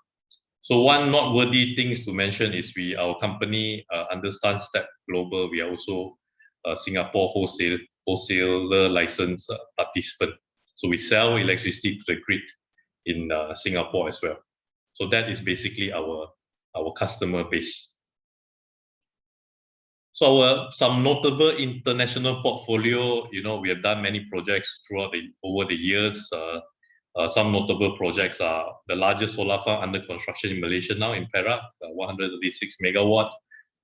So one noteworthy things to mention is our company under Sunstep Global. We are also a Singapore wholesaler license participant. So we sell electricity to the grid in Singapore as well. So that is basically our customer base. So some notable international portfolio, we have done many projects over the years. Some notable projects are the largest solar farm under construction in Malaysia now in Perak, 136 megawatt.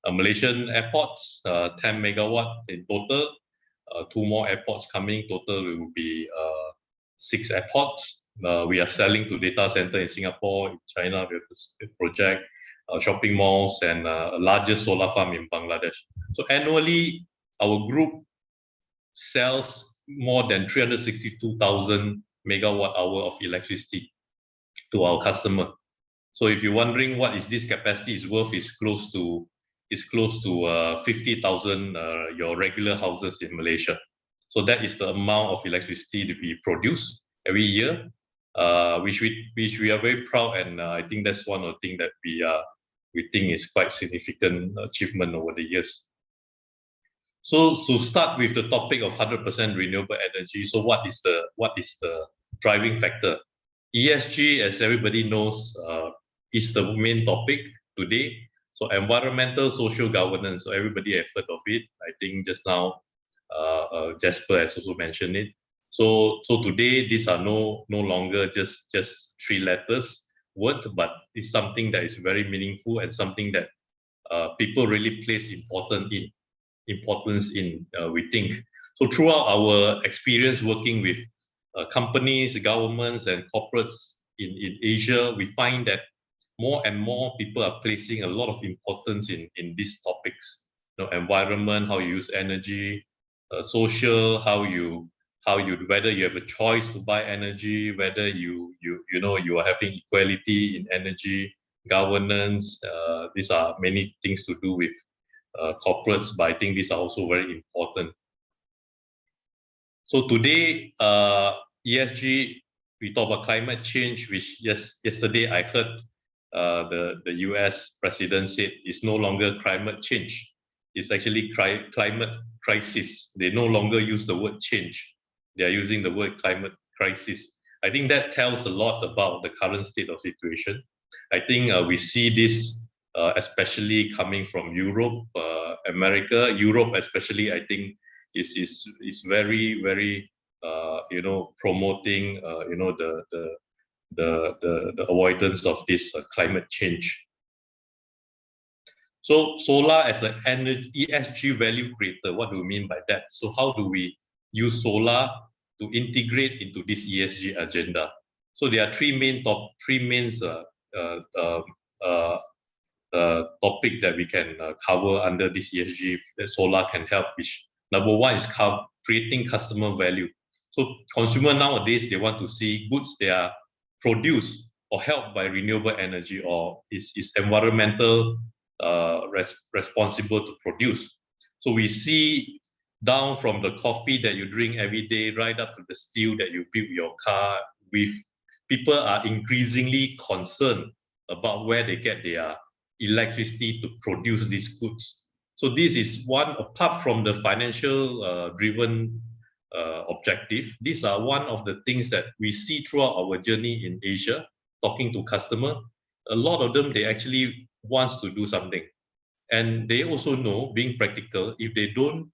Malaysian airports, 10 megawatt in total. 2 more airports coming. Total will be 6 airports. We are selling to data center in Singapore, in China. We have a project, shopping malls, and a largest solar farm in Bangladesh. So annually, our group sells more than 362,000 megawatt hour of electricity to our customer. So if you're wondering what is this capacity is worth, is close to 50,000 your regular houses in Malaysia. So that is the amount of electricity that we produce every year, which we are very proud, and I think that's one of the things that we think is quite significant achievement over the years. So to start with the topic of 100% renewable energy, so what is the driving factor? ESG, as everybody knows, is the main topic today. So environmental, social governance, so everybody have heard of it. I think just now Jasper has also mentioned it. So today these are no longer just 3 letters word, but it's something that is very meaningful and something that people really place importance in, we think. So throughout our experience working with companies, governments, and corporates in Asia, we find that more and more people are placing a lot of importance in these topics. Environment, how you use energy, social, whether you have a choice to buy energy, whether you are having equality in energy, governance. These are many things to do with corporates, but I think these are also very important. So today, ESG, we talk about climate change, which yesterday I heard the US president said it's no longer climate change, is actually climate crisis. They no longer use the word change. They are using the word climate crisis. I think that tells a lot about the current state of situation. I think we see this especially coming from Europe, America. Europe especially, I think, is very, very promoting the avoidance of this climate change. So solar as an energy ESG value creator, what do we mean by that? So how do we use solar to integrate into this ESG agenda? So there are three main topic that we can cover under this ESG that solar can help. Which number one is creating customer value. So consumer nowadays, they want to see goods they are produced or helped by renewable energy or is environmental responsible to produce. So we see down from the coffee that you drink every day, right up to the steel that you build your car with. People are increasingly concerned about where they get their electricity to produce these goods. So this is one, apart from the financial driven objective, these are one of the things that we see throughout our journey in Asia, talking to customers. A lot of them, they actually wants to do something. And they also know, being practical, if they don't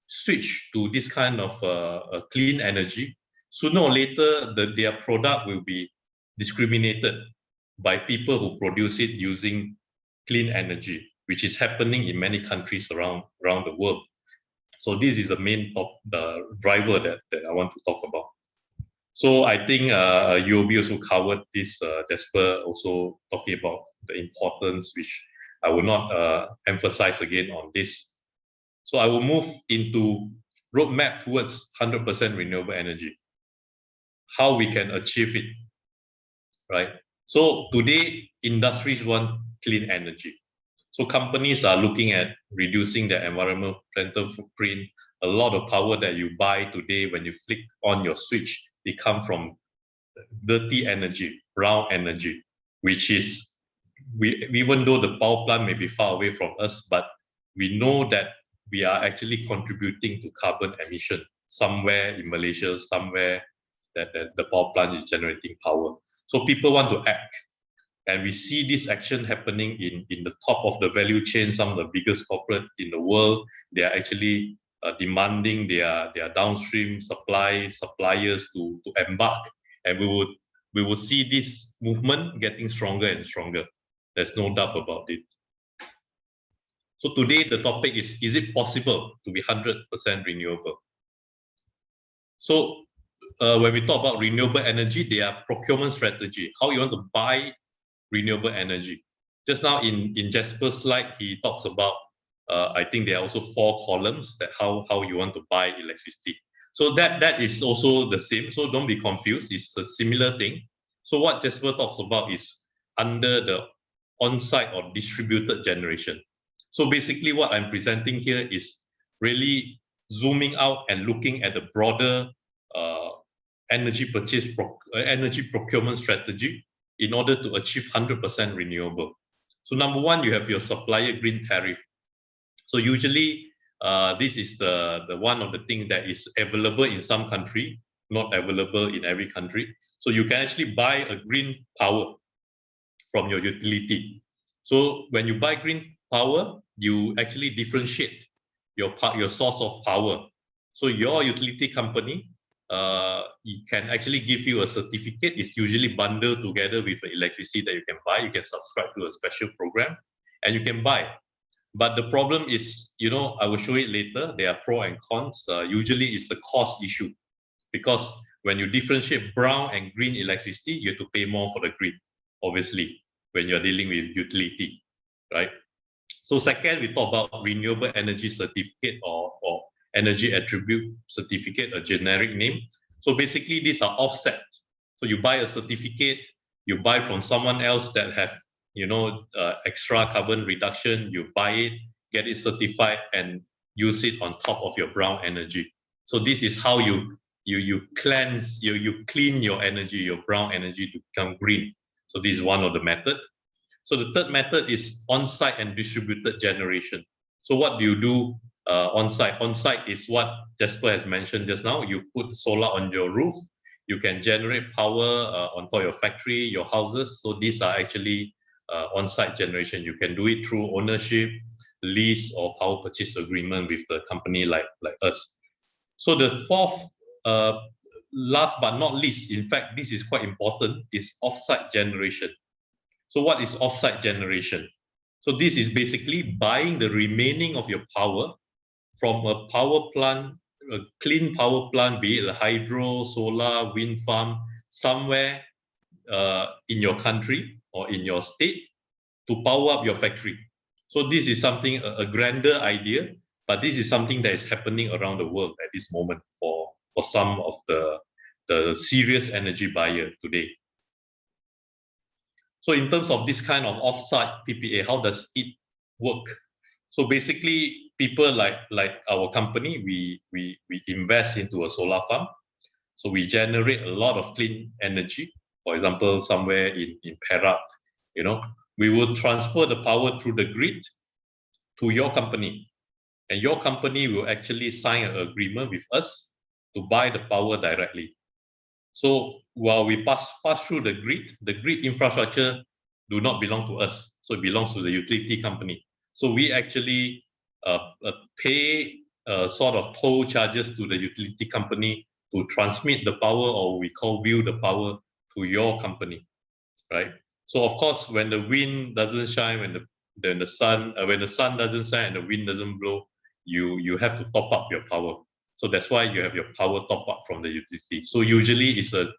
switch to this kind of clean energy, sooner or later their product will be discriminated by people who produce it using clean energy, which is happening in many countries around the world. So this is the main driver that I want to talk about. So I think UOB also covered this, Jasper also talking about the importance, which I will not emphasize again on this. So I will move into roadmap towards 100% renewable energy. How we can achieve it, right? So today, industries want clean energy. So companies are looking at reducing their environmental footprint. A lot of power that you buy today, when you flick on your switch, they come from dirty energy, brown energy, which is, even though the power plant may be far away from us, but we know that we are actually contributing to carbon emission somewhere in Malaysia, somewhere that the power plant is generating power. So people want to act. And we see this action happening in the top of the value chain. Some of the biggest corporates in the world, they are actually demanding their downstream suppliers to embark. And we will see this movement getting stronger and stronger. There's no doubt about it. So today the topic is it possible to be 100% renewable? So when we talk about renewable energy, there are procurement strategy, how you want to buy renewable energy. Just now in Jasper's slide, he talks about, I think there are also 4 columns that how you want to buy electricity. So that is also the same. So don't be confused. It's a similar thing. So what Jasper talks about is under the on-site or distributed generation. So basically what I'm presenting here is really zooming out and looking at the broader energy procurement strategy in order to achieve 100% renewable. So number one, you have your supplier green tariff. So usually this is the one of the things that is available in some country, not available in every country. So you can actually buy a green power from your utility. So when you buy green power, you actually differentiate your source of power. So your utility company it can actually give you a certificate. It's usually bundled together with the electricity that you can buy. You can subscribe to a special program and you can buy. But the problem is, I will show it later. There are pros and cons. Usually it's the cost issue, because when you differentiate brown and green electricity, you have to pay more for the grid, obviously, when you're dealing with utility, right? So second, we talk about renewable energy certificate or energy attribute certificate, a generic name. So basically these are offset. So you buy a certificate, you buy from someone else that have, extra carbon reduction, you buy it, get it certified and use it on top of your brown energy. So this is how you clean your energy, your brown energy to become green. So this is one of the methods. So the third method is on-site and distributed generation. So what do you do on-site? On-site is what Jasper has mentioned just now. You put solar on your roof. You can generate power on top of your factory, your houses. So these are actually on-site generation. You can do it through ownership, lease, or power purchase agreement with the company like us. So the fourth, last but not least, in fact, this is quite important, is off-site generation. So what is off-site generation? So this is basically buying the remaining of your power from a power plant, a clean power plant, be it a hydro, solar, wind farm, somewhere in your country or in your state to power up your factory. So this is something, a grander idea, but this is something that is happening around the world at this moment for some of the serious energy buyer today. So in terms of this kind of off-site PPA, how does it work? So basically, people like our company, we invest into a solar farm. So we generate a lot of clean energy. For example, somewhere in Perak, you know, we will transfer the power through the grid to your company. And your company will actually sign an agreement with us to buy the power directly. So while we pass through the grid infrastructure do not belong to us. So it belongs to the utility company. So we actually pay sort of toll charges to the utility company to transmit the power, or we call wheel the power to your company, right? So of course, when the wind doesn't shine, when the sun doesn't shine and the wind doesn't blow, you have to top up your power. So that's why you have your power top up from the utility. So usually it's a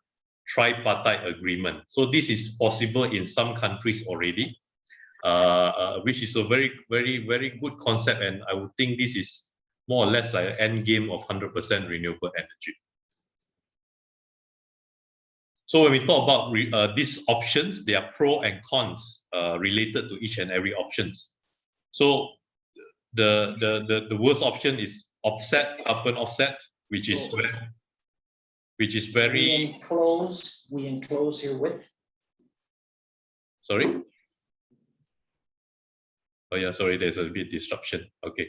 tripartite agreement. So this is possible in some countries already, which is a very, very, very good concept. And I would think this is more or less like an end game of 100% renewable energy. So when we talk about these options, there are pros and cons related to each and every options. So the worst option is carbon offset, which is very.
We enclose here with.
Sorry. Oh yeah, sorry. There's a bit disruption. Okay.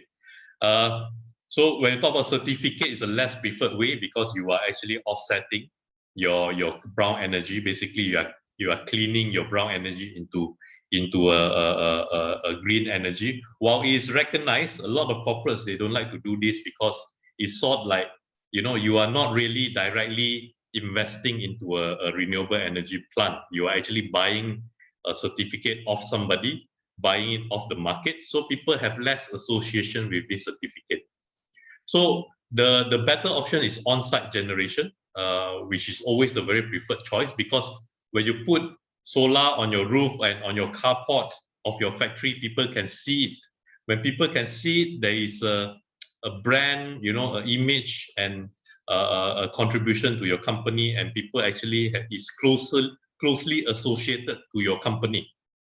So when you talk about certificate, it's a less preferred way because you are actually offsetting your brown energy. Basically, you are cleaning your brown energy into a green energy. While it is recognized, a lot of corporates, they don't like to do this because it's sort of like, you know, you are not really directly investing into a renewable energy plant. You are actually buying a certificate of somebody, buying it off the market. So people have less association with this certificate. So the better option is on-site generation, which is always the very preferred choice, because when you put solar on your roof and on your carport of your factory, people can see it. When people can see it, there is a brand, you know, an image and a contribution to your company, and people actually is closely associated to your company.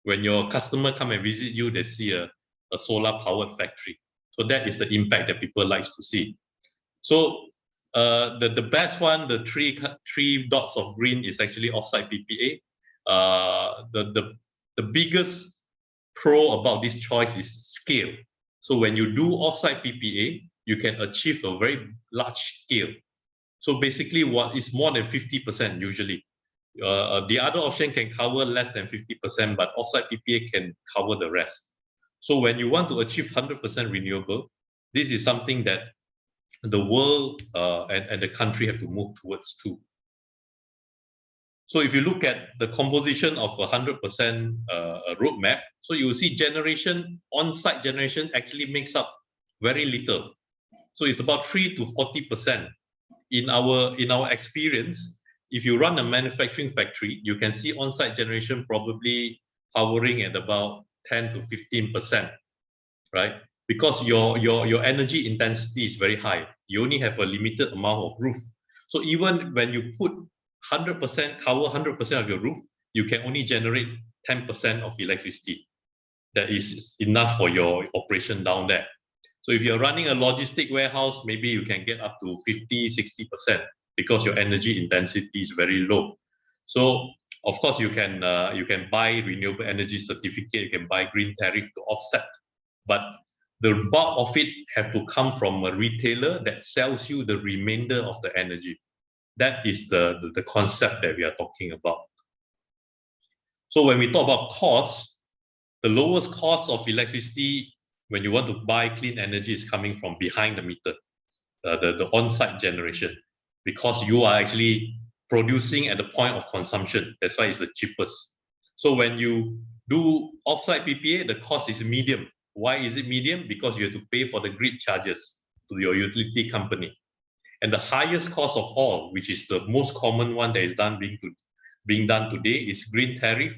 When your customer come and visit you, they see a solar powered factory. So that is the impact that people like to see. So the best one, the three dots of green, is actually offsite PPA. The biggest pro about this choice is scale. So when you do offsite PPA, you can achieve a very large scale. So basically, what is more than 50% usually. The other option can cover less than 50%, but offsite PPA can cover the rest. So when you want to achieve 100% renewable, this is something that the world and the country have to move towards too. So if you look at the composition of 100% roadmap, so you will see generation, on-site generation actually makes up very little. So it's about 3 to 40%. In our experience, if you run a manufacturing factory, you can see on-site generation probably hovering at about 10 to 15%, right? Because your energy intensity is very high. You only have a limited amount of roof. So even when you put 100%, cover 100% of your roof, you can only generate 10% of electricity. That is enough for your operation down there. So if you're running a logistic warehouse, maybe you can get up to 50, 60% because your energy intensity is very low. So Of course, you can buy renewable energy certificate, you can buy green tariff to offset, but the bulk of it have to come from a retailer that sells you the remainder of the energy. That is the concept that we are talking about. So when we talk about cost, the lowest cost of electricity when you want to buy clean energy is coming from behind the meter, the on-site generation, because you are actually producing at the point of consumption. That's why it's the cheapest. So when you do off-site PPA, the cost is medium. Why is it medium? Because you have to pay for the grid charges to your utility company. And the highest cost of all, which is the most common one that is being done today, is green tariff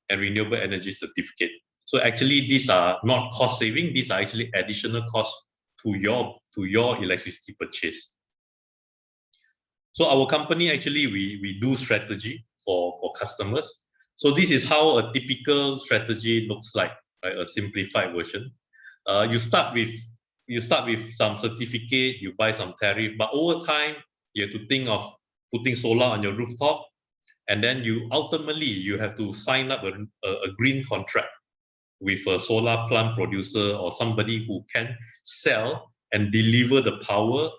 and renewable energy certificate. So actually, these are not cost saving; these are actually additional costs to your electricity purchase. So our company actually we do strategy for customers. So this is how a typical strategy looks like, right? A simplified version. You start with some certificate, you buy some tariff, but over time you have to think of putting solar on your rooftop, and then you have to sign up a green contract with a solar plant producer or somebody who can sell and deliver the power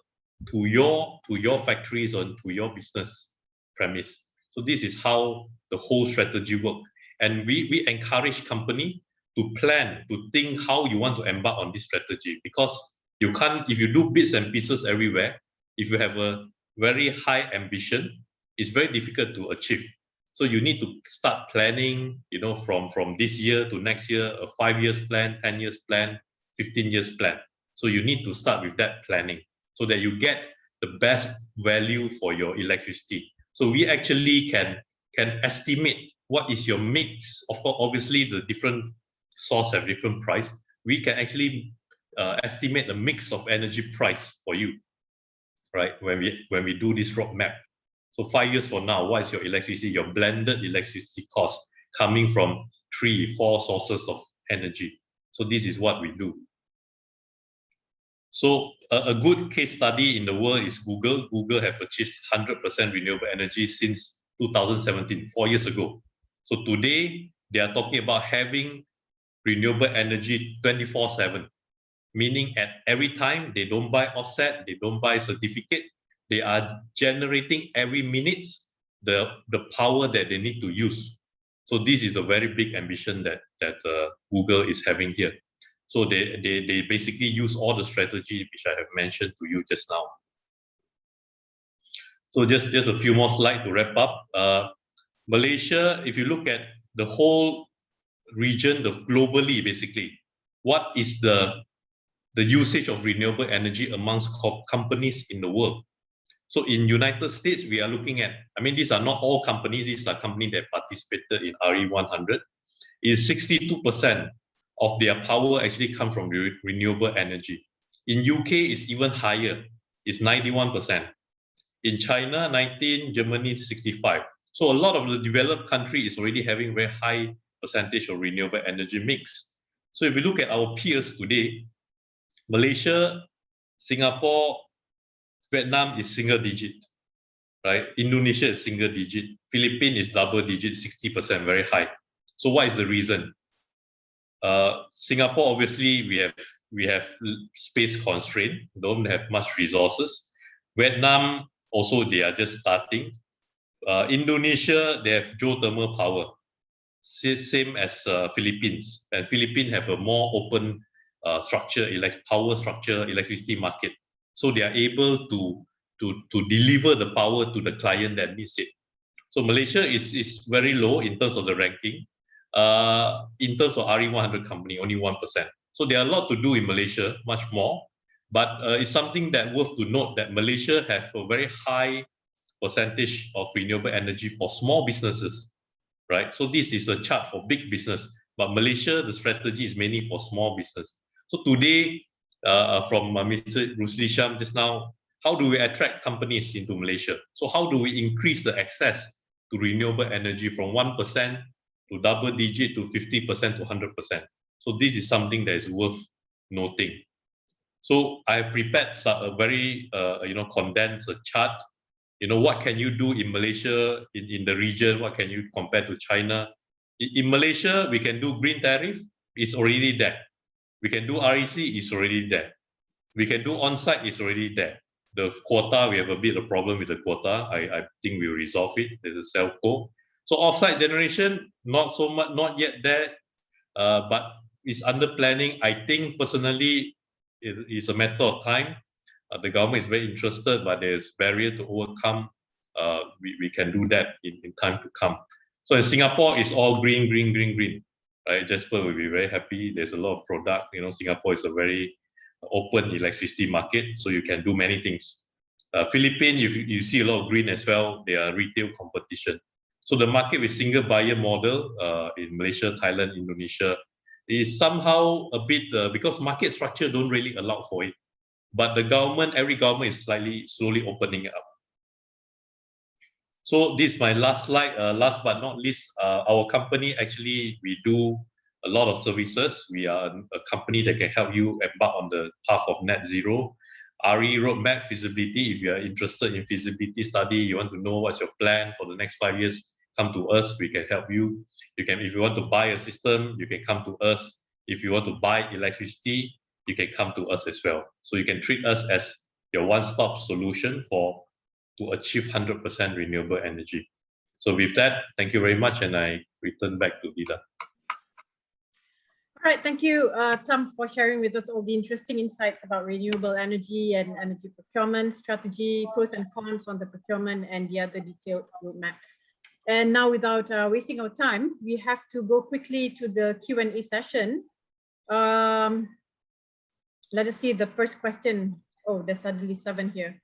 to your factories or to your business premise. So this is how the whole strategy works. And we encourage company to plan, to think how you want to embark on this strategy, because you can't, if you do bits and pieces everywhere, if you have a very high ambition, it's very difficult to achieve. So you need to start planning, from this year to next year, a 5 years plan, 10 years plan, 15 years plan. So you need to start with that planning so that you get the best value for your electricity. So we actually can estimate what is your mix. Of course, obviously the different source have different price. We can actually estimate the mix of energy price for you, right? When we do this roadmap. So 5 years from now, what is your electricity, your blended electricity cost coming from 3-4 sources of energy? So this is what we do. So a good case study in the world is Google. Google have achieved 100% renewable energy since 2017, 4 years ago. So today, they are talking about having renewable energy 24/7, meaning at every time they don't buy offset, they don't buy certificate, they are generating every minute the power that they need to use. So this is a very big ambition that Google is having here. So they basically use all the strategy which I have mentioned to you just now. So just a few more slides to wrap up. Malaysia, if you look at the whole region, globally, basically, what is the usage of renewable energy amongst companies in the world? So in United States, we are looking at, these are not all companies, these are companies that participated in RE100, is 62% of their power actually come from renewable energy. In UK, it's even higher, it's 91%. In China, 19, Germany, 65. So a lot of the developed country is already having very high percentage of renewable energy mix. So if you look at our peers today, Malaysia, Singapore, Vietnam is single digit, right? Indonesia is single digit. Philippines is double digit, 60%, very high. So what is the reason? Singapore, obviously, we have space constraint, don't have much resources. Vietnam, also, they are just starting. Indonesia, they have geothermal power, same as Philippines. And Philippines have a more open power structure, electricity market. So they are able to deliver the power to the client that needs it. So Malaysia is very low in terms of the ranking. In terms of RE100 company, only 1%. So there are a lot to do in Malaysia, much more. But it's something that worth to note that Malaysia have a very high percentage of renewable energy for small businesses, right? So this is a chart for big business, but Malaysia, the strategy is mainly for small business. So today, from Mr. Rusli Sham just now, how do we attract companies into Malaysia? So how do we increase the access to renewable energy from 1% to double digit to 50% to 100%? So this is something that is worth noting. So I prepared a very condensed chart what can you do in Malaysia, in the region? What can you compare to China? In Malaysia, we can do green tariff. It's already there. We can do REC. It's already there. We can do on-site. It's already there. The quota, we have a bit of problem with the quota. I think we'll resolve it. There's a Selco. So off-site generation, not so much, not yet there, but it's under planning. I think personally, it's a matter of time. The government is very interested, but there's barrier to overcome. We can do that in time to come. So in Singapore, it's all green, green, green, green. Right? Jasper will be very happy. There's a lot of product. Singapore is a very open electricity market, so you can do many things. Philippines, you see a lot of green as well. They are retail competition. So the market with single buyer model in Malaysia, Thailand, Indonesia is somehow a bit, because market structure don't really allow for it. But the government, every government is slowly opening it up. So this is my last slide. Last but not least, our company actually, we do a lot of services. We are a company that can help you embark on the path of net zero. RE roadmap feasibility, if you are interested in feasibility study, you want to know what's your plan for the next 5 years, come to us, we can help you. If you want to buy a system, you can come to us. If you want to buy electricity, you can come to us as well. So you can treat us as your one-stop solution to achieve 100% renewable energy. So with that, thank you very much, and I return back to Ida.
All right, thank you, Tom, for sharing with us all the interesting insights about renewable energy and energy procurement strategy, pros and cons on the procurement, and the other detailed roadmaps. And now, without wasting our time, we have to go quickly to the Q&A session. Let us see the first question. Oh, there's suddenly 7 here.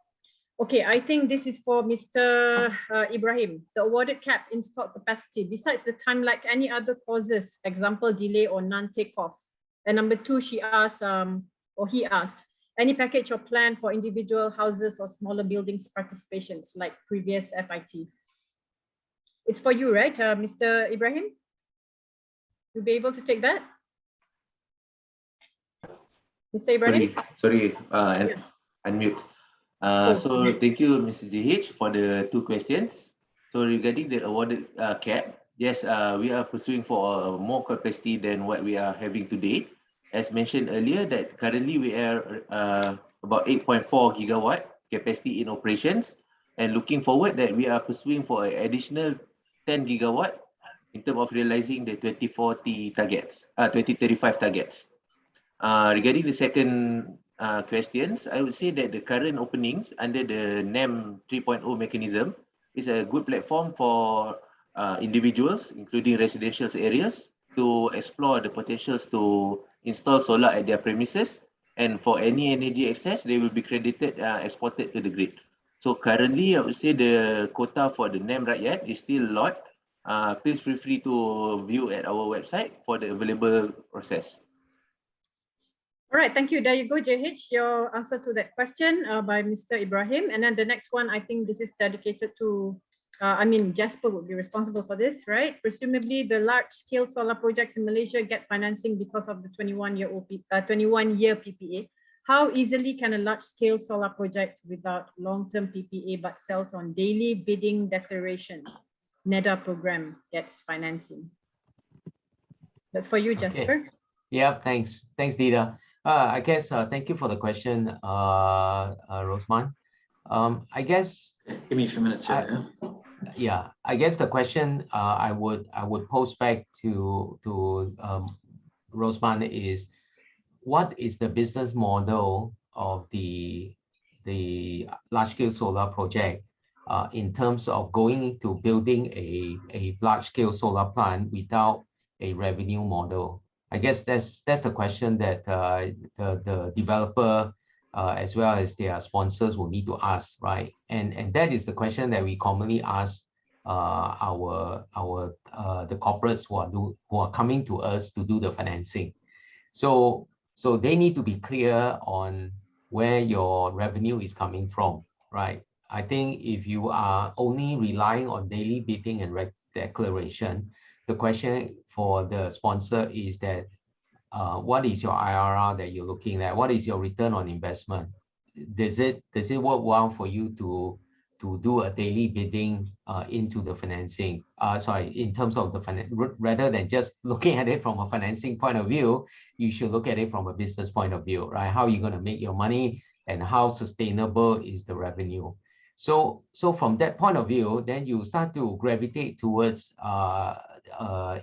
Okay, I think this is for Mr. Ibrahim. The awarded cap installed capacity, besides the time lag, any other causes, example, delay or non-takeoff? And number 2, she asked, or he asked, any package or plan for individual houses or smaller buildings participations like previous FIT? It's for you, right, Mr. Ibrahim? You'll be able to take that? Mr. Ibrahim?
Sorry, unmute. So thank you, Mr. GH, for the 2 questions. So regarding the awarded cap, yes, we are pursuing for more capacity than what we are having today. As mentioned earlier, that currently we are about 8.4 gigawatt capacity in operations, and looking forward that we are pursuing for an additional 10 gigawatt in terms of realizing the 2040 targets, 2035 targets. Regarding the second questions, I would say that the current openings under the NEM 3.0 mechanism is a good platform for individuals, including residential areas, to explore the potentials to install solar at their premises, and for any energy excess, they will be credited, exported to the grid. So currently, I would say the quota for the NEM Rakyat is still a lot. Please feel free to view at our website for the available process.
All right, thank you. There you go, JH, your answer to that question by Mr. Ibrahim. And then the next one, I think this is dedicated to, Jasper would be responsible for this, right? Presumably the large-scale solar projects in Malaysia get financing because of the 21-year PPA. How easily can a large-scale solar project without long-term PPA but sells on daily bidding declaration, NEDA program, gets financing? That's for you, Jasper.
Okay. Yeah, thanks, Dida. I guess thank you for the question, Rosman. I guess
give me a few minutes here.
Yeah, I guess the question I would pose back to Rosman is, what is the business model of the large-scale solar project in terms of going into building a large-scale solar plant without a revenue model? I guess that's the question that the developer as well as their sponsors will need to ask, right? And that is the question that we commonly ask the corporates who are coming to us to do the financing. So they need to be clear on where your revenue is coming from, right? I think if you are only relying on daily bidding and declaration, the question for the sponsor is that what is your IRR that you're looking at? What is your return on investment? Does it work well for you to to do a daily bidding into the financing. In terms of the finance, rather than just looking at it from a financing point of view, you should look at it from a business point of view, right? How are you going to make your money and how sustainable is the revenue? So from that point of view, then you start to gravitate towards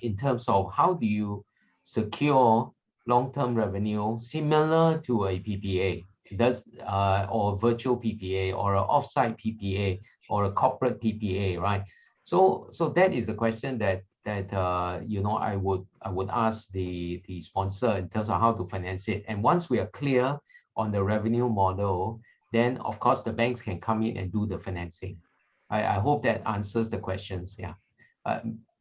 in terms of how do you secure long-term revenue similar to a PPA, or virtual PPA or an offsite PPA or a corporate PPA, right? So that is the question that you know, I would ask the sponsor in terms of how to finance it. And once we are clear on the revenue model, then of course the banks can come in and do the financing. I hope that answers the questions. Yeah.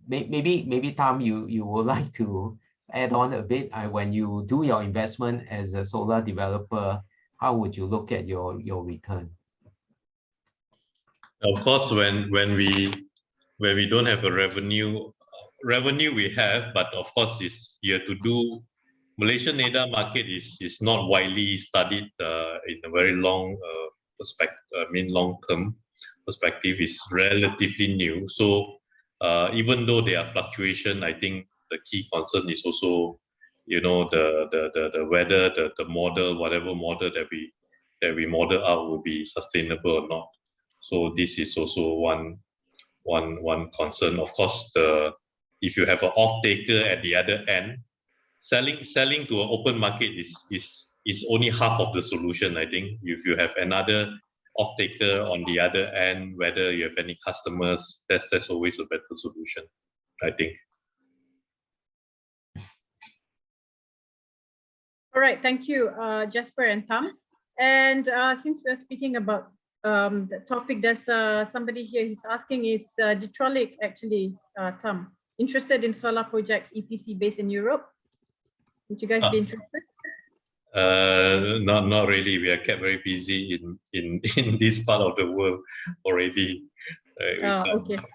Maybe Tom, you would like to add on a bit. When you do your investment as a solar developer, how would you look at your return?
Of course, when we don't have a revenue we have, but of course you have to do. Malaysian NEDA market is not widely studied in a very long perspective. Long-term perspective is relatively new. So even though there are fluctuation, I think the key concern is also, you know, the whether the model, whatever model that we model out, will be sustainable or not. So this is also one concern. Of course, if you have an off-taker at the other end, selling to an open market is only half of the solution. I think if you have another off-taker on the other end, whether you have any customers, that's always a better solution, I think.
All right, thank you, Jasper and Tom. And since we're speaking about the topic, there's somebody here who's asking, is Detrolic actually, Tom, interested in solar projects EPC based in Europe? Would you guys be interested?
Not really. We are kept very busy in this part of the world already.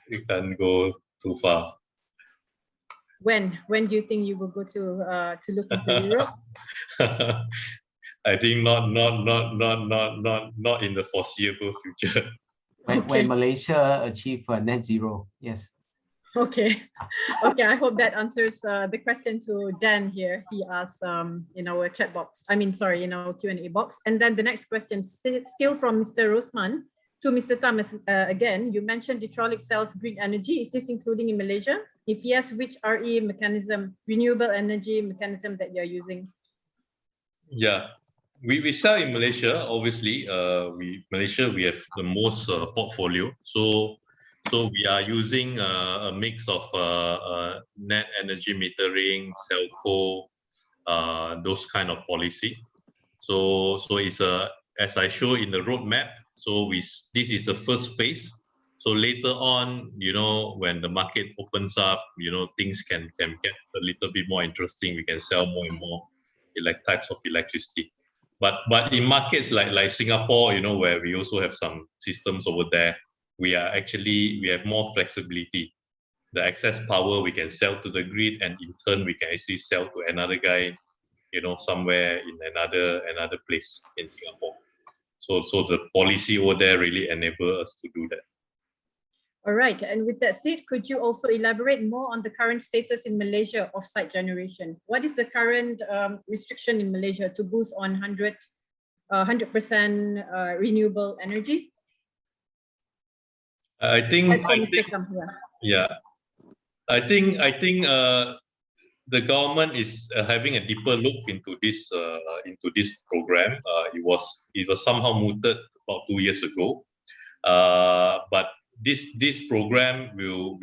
We can't go too far.
When do you think you will go to look into Europe?
I think not in the foreseeable future.
When Malaysia achieve net zero, yes.
Okay. I hope that answers the question to Dan here. He asked in our chat box. In our Q&A box. And then the next question, still from Mr. Rosman to Mr. Thomas again. You mentioned Detrolic sells green energy. Is this including in Malaysia? If yes, which RE mechanism, renewable energy mechanism that you're using?
Yeah, we sell in Malaysia. Obviously, Malaysia we have the most portfolio. So we are using a mix of net energy metering, Celco, those kind of policy. So it's as I show in the roadmap. So this is the first phase. So later on, you know, when the market opens up, you know, things can get a little bit more interesting. We can sell more and more types of electricity. But in markets like Singapore, you know, where we also have some systems over there, we have more flexibility. The excess power we can sell to the grid, and in turn we can actually sell to another guy, you know, somewhere in another place in Singapore. So the policy over there really enable us to do that.
All right, and with that said, could you also elaborate more on the current status in Malaysia of site generation? What is the current restriction in Malaysia to boost on 100% renewable energy?
I think the government is having a deeper look into this program. It was somehow mooted about 2 years ago, but this program will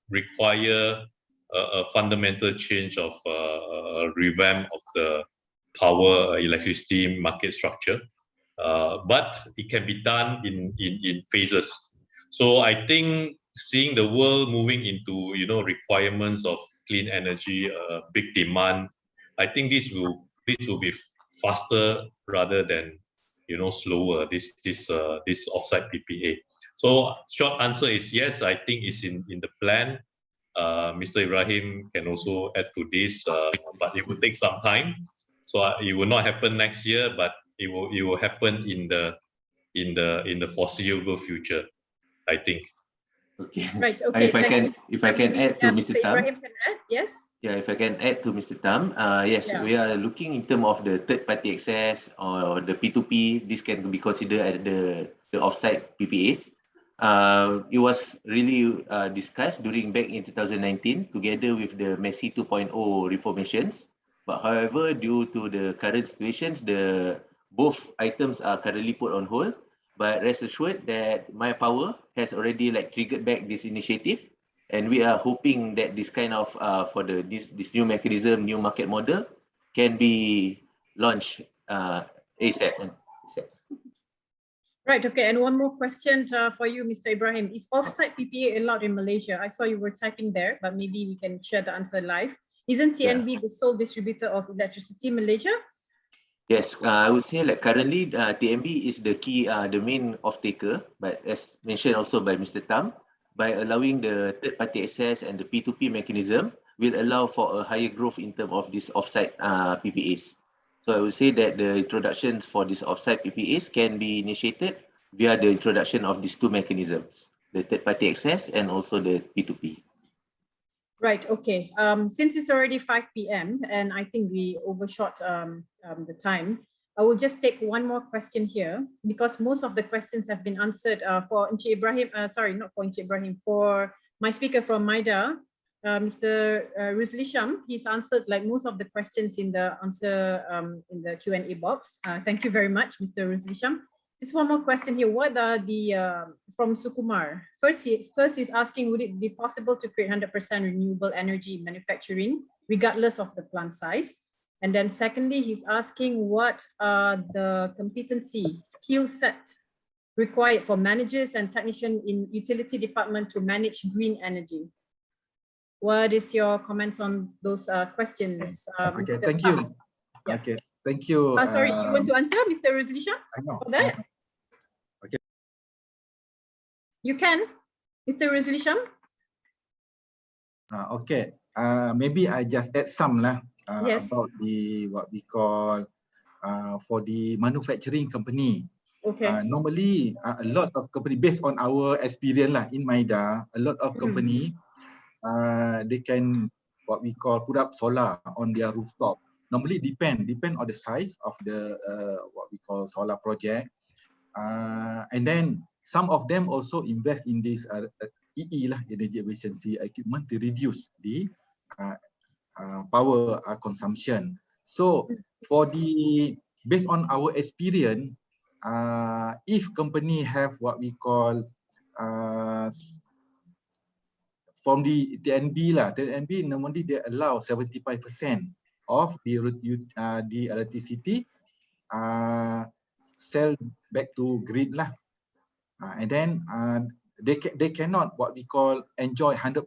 require a fundamental change of a revamp of the power electricity market structure, but it can be done in phases. So I think seeing the world moving into, you know, requirements of clean energy, big demand, I think this will be faster rather than, you know, slower. This offsite PPA. So short answer is yes. I think it's in the plan. Mr. Ibrahim can also add to this, but it will take some time. So it will not happen next year, but it will happen in the foreseeable future. I think.
Okay.
Right. Okay.
If I can add to Mr. Tam.
Ibrahim can add. Yes.
Yeah, if I can add to Mr. Tam, yes,
Yeah.
we are looking in terms of the third-party access or the P2P. This can be considered as the offsite PPAs. It was really discussed back in 2019 together with the MESI 2.0 reformations. But however, due to the current situations, both items are currently put on hold. But rest assured that My Power has already triggered back this initiative. And we are hoping that this kind of for this new mechanism, new market model can be launched ASAP.
Right. Okay. And one more question for you, Mr. Ibrahim. Is offsite PPA allowed in Malaysia? I saw you were typing there, but maybe we can share the answer live. Isn't TNB the sole distributor of electricity in Malaysia?
Yes, I would say currently TNB is the main off-taker, but as mentioned also by Mr. Tam, by allowing the third-party access and the P2P mechanism will allow for a higher growth in terms of these offsite PPAs. So I would say that the introductions for these offsite PPAs can be initiated via the introduction of these two mechanisms, the third-party access and also the P2P.
Right. Okay. Since it's already 5 p.m. and I think we overshot the time, I will just take one more question here because most of the questions have been answered for Encik Ibrahim. Sorry, not for Encik Ibrahim. For my speaker from MIDA, Mr. Rusli Sham, he's answered most of the questions in the answer in the Q&A box. Thank you very much, Mr. Rusli Sham. Just one more question here. What are the from Sukumar? First, he's asking, would it be possible to create 100% renewable energy manufacturing regardless of the plant size? And then secondly, he's asking what are the competency skill set required for managers and technicians in utility department to manage green energy? What is your comments on those questions?
Okay,
Mr.
thank you.
Yeah.
Okay, thank you.
Sorry, you want to answer, Mr. Ruslisha?
I know.
For that?
Okay.
You can, Mr. Ruslisha.
Okay. Maybe I just add some
Yes.
about what we call for the manufacturing company.
Okay.
Normally, a lot of company based on our experience in MIDA, a lot of company they can what we call put up solar on their rooftop. Normally depend on the size of the what we call solar project, and then some of them also invest in this EE energy efficiency equipment to reduce the power consumption. So for the based on our experience, if company have what we call from the TNB TNB normally they allow 75% of the electricity sell back to grid and then they cannot what we call enjoy 100%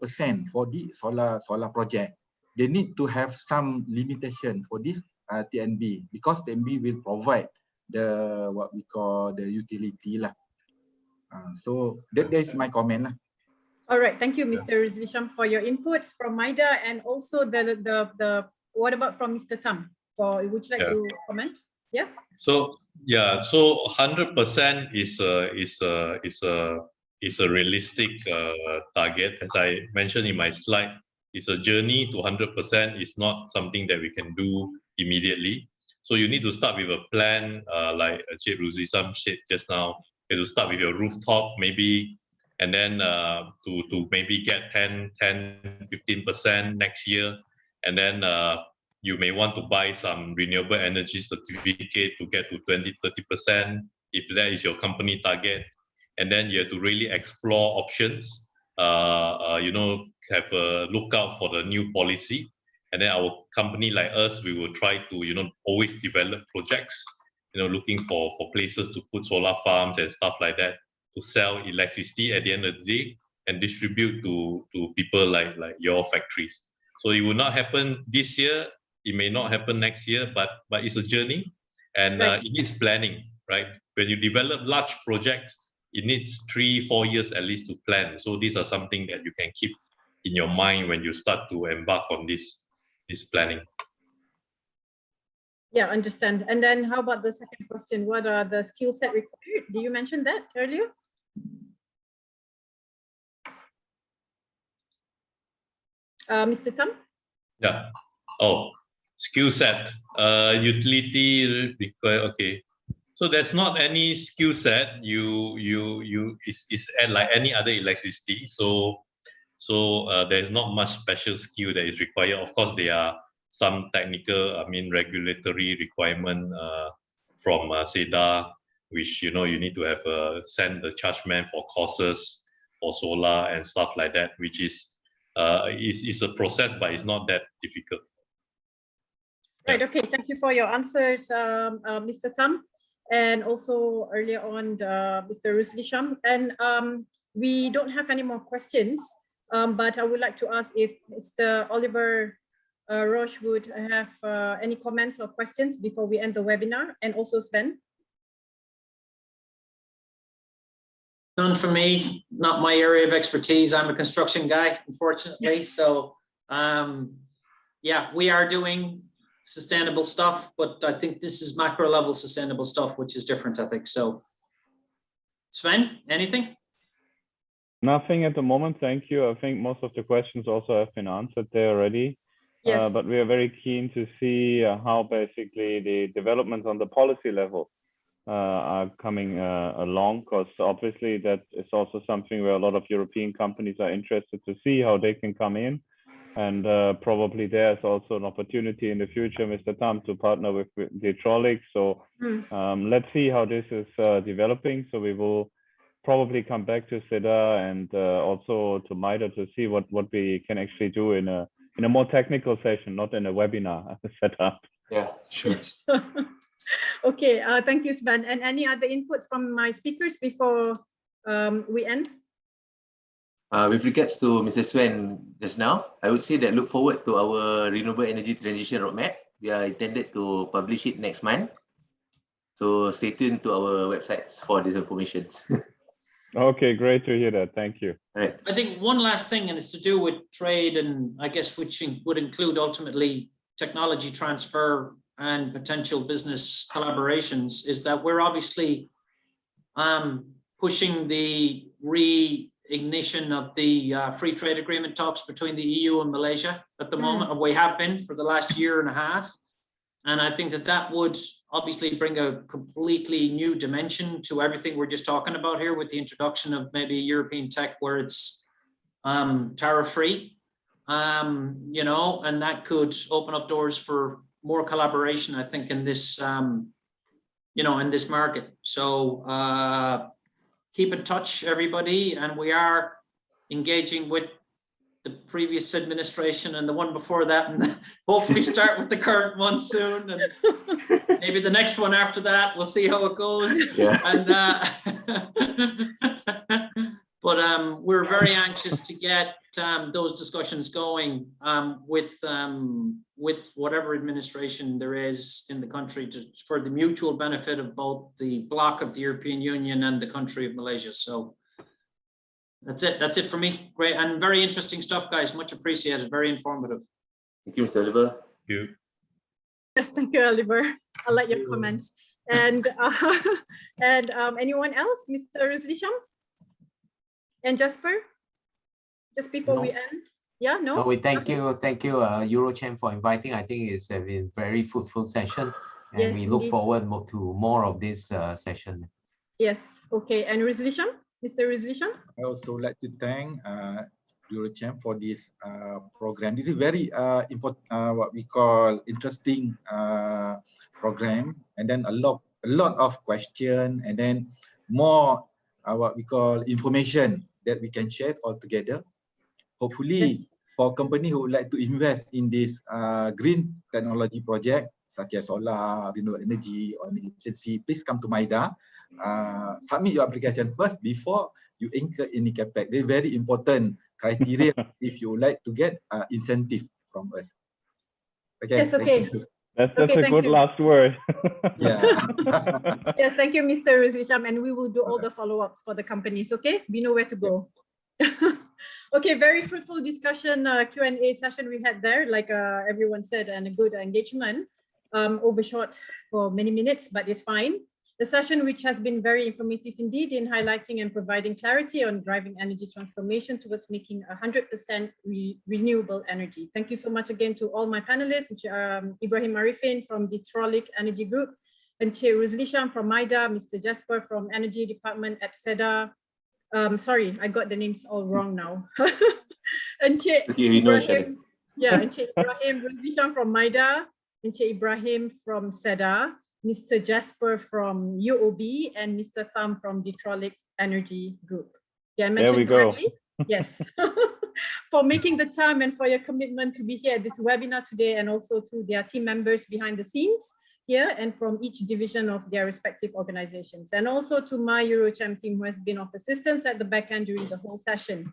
for the solar project. They need to have some limitation for this TNB because TNB will provide the what we call the utility so that is my comment
All right, thank you, Mr. Rizlisham, for your inputs from MIDA and also the what about from Mr. Tam? Would you like to comment? Yeah.
So 100% is a realistic target. As I mentioned in my slide, it's a journey to 100%. It's not something that we can do immediately. So you need to start with a plan, like Cik Ruzisam said just now. You have to start with your rooftop, maybe, and then to maybe get 10-15% next year, and then you may want to buy some renewable energy certificate to get to 20-30% if that is your company target. And then you have to really explore options, have a lookout for the new policy. And then our company like us, we will try to, always develop projects, looking for places to put solar farms and stuff like that to sell electricity at the end of the day and distribute to people like your factories. So it will not happen this year. It may not happen next year, but it's a journey, and it needs planning, right? When you develop large projects, it needs 3-4 years at least to plan. So these are something that you can keep in your mind when you start to embark on this planning.
Yeah, understand. And then how about the second question? What are the skill set required? Did you mention that earlier? Mr. Tam?
Yeah. Oh, skill set. Utility require. Okay. So there's not any skill set. It's like any other electricity. So there's not much special skill that is required. Of course, there are some technical, regulatory requirement from SEDA, which you need to have send the chargeman for courses for solar and stuff like that, which is a process, but it's not that difficult.
Right. Okay. Thank you for your answers, Mr. Tam, and also earlier on, Mr. Ruslisham. And we don't have any more questions, but I would like to ask if Mr. Oliver Roche would have any comments or questions before we end the webinar, and also Sven.
None for me, not my area of expertise. I'm a construction guy, unfortunately. So yeah, we are doing sustainable stuff, but I think this is macro level sustainable stuff, which is different, I think. So Sven, anything?
Nothing at the moment, thank you. I think most of the questions also have been answered there already.
Yes.
But we are very keen to see how basically the developments on the policy level are coming along, because obviously that is also something where a lot of European companies are interested to see how they can come in. And probably there's also an opportunity in the future, Mr. Tam, to partner with the hydraulics. So let's see how this is developing. So we will probably come back to SEDA and also to MIDA to see what we can actually do in a more technical session, not in a webinar setup.
Yeah, sure.
Yes. Okay, thank you, Sven. And any other inputs from my speakers before we end?
With regards to Mr. Sven just now, I would say that look forward to our renewable energy transition roadmap. We are intended to publish it next month. So stay tuned to our websites for this information.
Okay, great to hear that. Thank you.
All right.
I think one last thing, and it's to do with trade, and I guess which would include ultimately technology transfer and potential business collaborations, is that we're obviously pushing the reignition of the free trade agreement talks between the EU and Malaysia at the moment, and we have been for the last year and a half. And I think that would obviously bring a completely new dimension to everything we're just talking about here, with the introduction of maybe European tech where it's tariff-free, and that could open up doors for more collaboration, I think, in this, in this market. So keep in touch, everybody, and we are engaging with the previous administration and the one before that, and hopefully start with the current one soon, and maybe the next one after that. We'll see how it goes.
Yeah.
And but we're very anxious to get those discussions going with whatever administration there is in the country, for the mutual benefit of both the bloc of the European Union and the country of Malaysia. So that's it. That's it for me. Great and very interesting stuff, guys. Much appreciated. Very informative.
Thank you, Mr. Oliver.
Thank you.
Yes, thank you, Oliver. I'll let your comments. And anyone else, Mr. Ruslisham and Jasper, just before we end? Yeah, no?
No, we thank you, EUROCHAM, for inviting. I think it's been a very fruitful session, and
Yes,
we look
indeed.
forward to more of this session.
Yes, okay. And Ruslisham, Mr. Ruslisham?
I also would like to thank EUROCHAM for this program. This is very important, what we call interesting program, and then a lot of question, and then more what we call information that we can share all together. Hopefully,
Yes.
for company who would like to invest in this green technology project, such as solar, renewable energy, or energy efficiency, please come to MIDA. Submit your application first before you incur any capex. They're very important criteria if you would like to get incentive from us. Okay.
Yes, okay.
Thank you.
That's
Okay,
a
thank
good
you.
last word.
Yeah.
Yes, thank you, Mr. Ruslisham, and we will do all the follow-ups for the companies, okay? We know where to go. Okay, very fruitful discussion, Q&A session we had there, like everyone said, and a good engagement. Overshot for many minutes, but it's fine. The session, which has been very informative indeed in highlighting and providing clarity on driving energy transformation towards making 100% renewable energy. Thank you so much again to all my panelists, Ibrahim Arifin from the Trollic Energy Group, Encik Ruzli Sham from MIDA, Mr. Jasper from Energy Department at SEDA. Sorry, I got the names all wrong now. Encik Ibrahim, Encik Ibrahim Ruzli Sham from MIDA, Encik Ibrahim from SEDA, Mr. Jasper from UOB, and Mr. Tham from the Trollic Energy Group. Yeah, I mentioned correctly? Yes. For making the time and for your commitment to be here at this webinar today, and also to their team members behind the scenes here and from each division of their respective organizations. And also to my EUROCHAM team who has been of assistance at the back end during the whole session.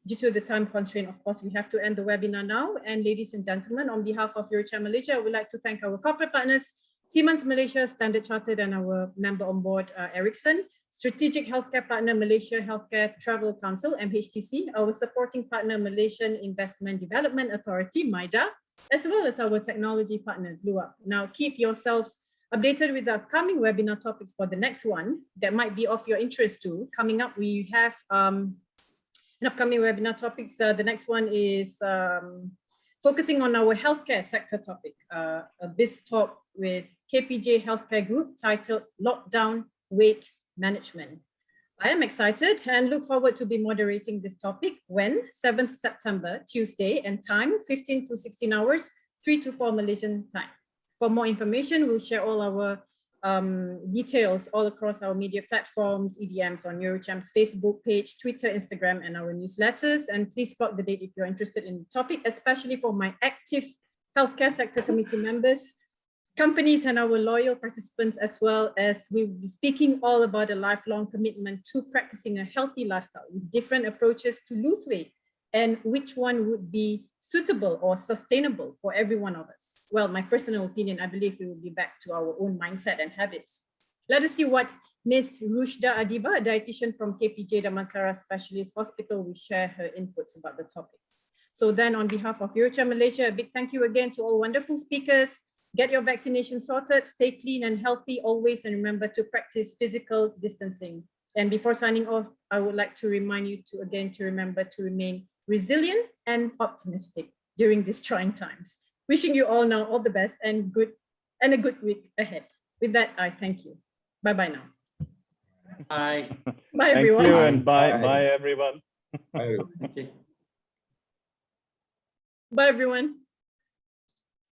Due to the time constraint, of course, we have to end the webinar now. And ladies and gentlemen, on behalf of EUROCHAM Malaysia, I would like to thank our corporate partners, Siemens Malaysia, Standard Chartered, and our member on board, Ericsson, Strategic Healthcare Partner, Malaysia Healthcare Travel Council, MHTC, our supporting partner, Malaysian Investment Development Authority, MIDA, as well as our technology partner, GLUAP. Now, keep yourselves updated with the upcoming webinar topics for the next one that might be of your interest too. Coming up, we have an upcoming webinar topics. The next one is focusing on our healthcare sector topic, a biz talk with KPJ Healthcare Group titled Lockdown Weight Management. I am excited and look forward to be moderating this topic when 7th September, Tuesday, and time 15 to 16 hours, 3 to 4 Malaysian time. For more information, we'll share all our details all across our media platforms, EDMs on EUROCHAM's Facebook page, Twitter, Instagram, and our newsletters. And please block the date if you're interested in the topic, especially for my active healthcare sector committee members, companies, and our loyal participants, as well as we'll be speaking all about a lifelong commitment to practicing a healthy lifestyle with different approaches to lose weight and which one would be suitable or sustainable for every one of us. Well, my personal opinion, I believe we will be back to our own mindset and habits. Let us see what Ms. Rushda Adiba, a dietitian from KPJ Damansara Specialist Hospital, will share her inputs about the topic. So then on behalf of EUROCHAM Malaysia, a big thank you again to all wonderful speakers. Get your vaccination sorted, stay clean and healthy always, and remember to practice physical distancing. And before signing off, I would like to remind you to remember to remain resilient and optimistic during these trying times. Wishing you all now all the best and a good week ahead. With that, I thank you. Bye-bye now.
Bye.
Bye, everyone.
Thank you and bye,
Bye.
everyone.
Bye.
Thank you.
Bye, everyone.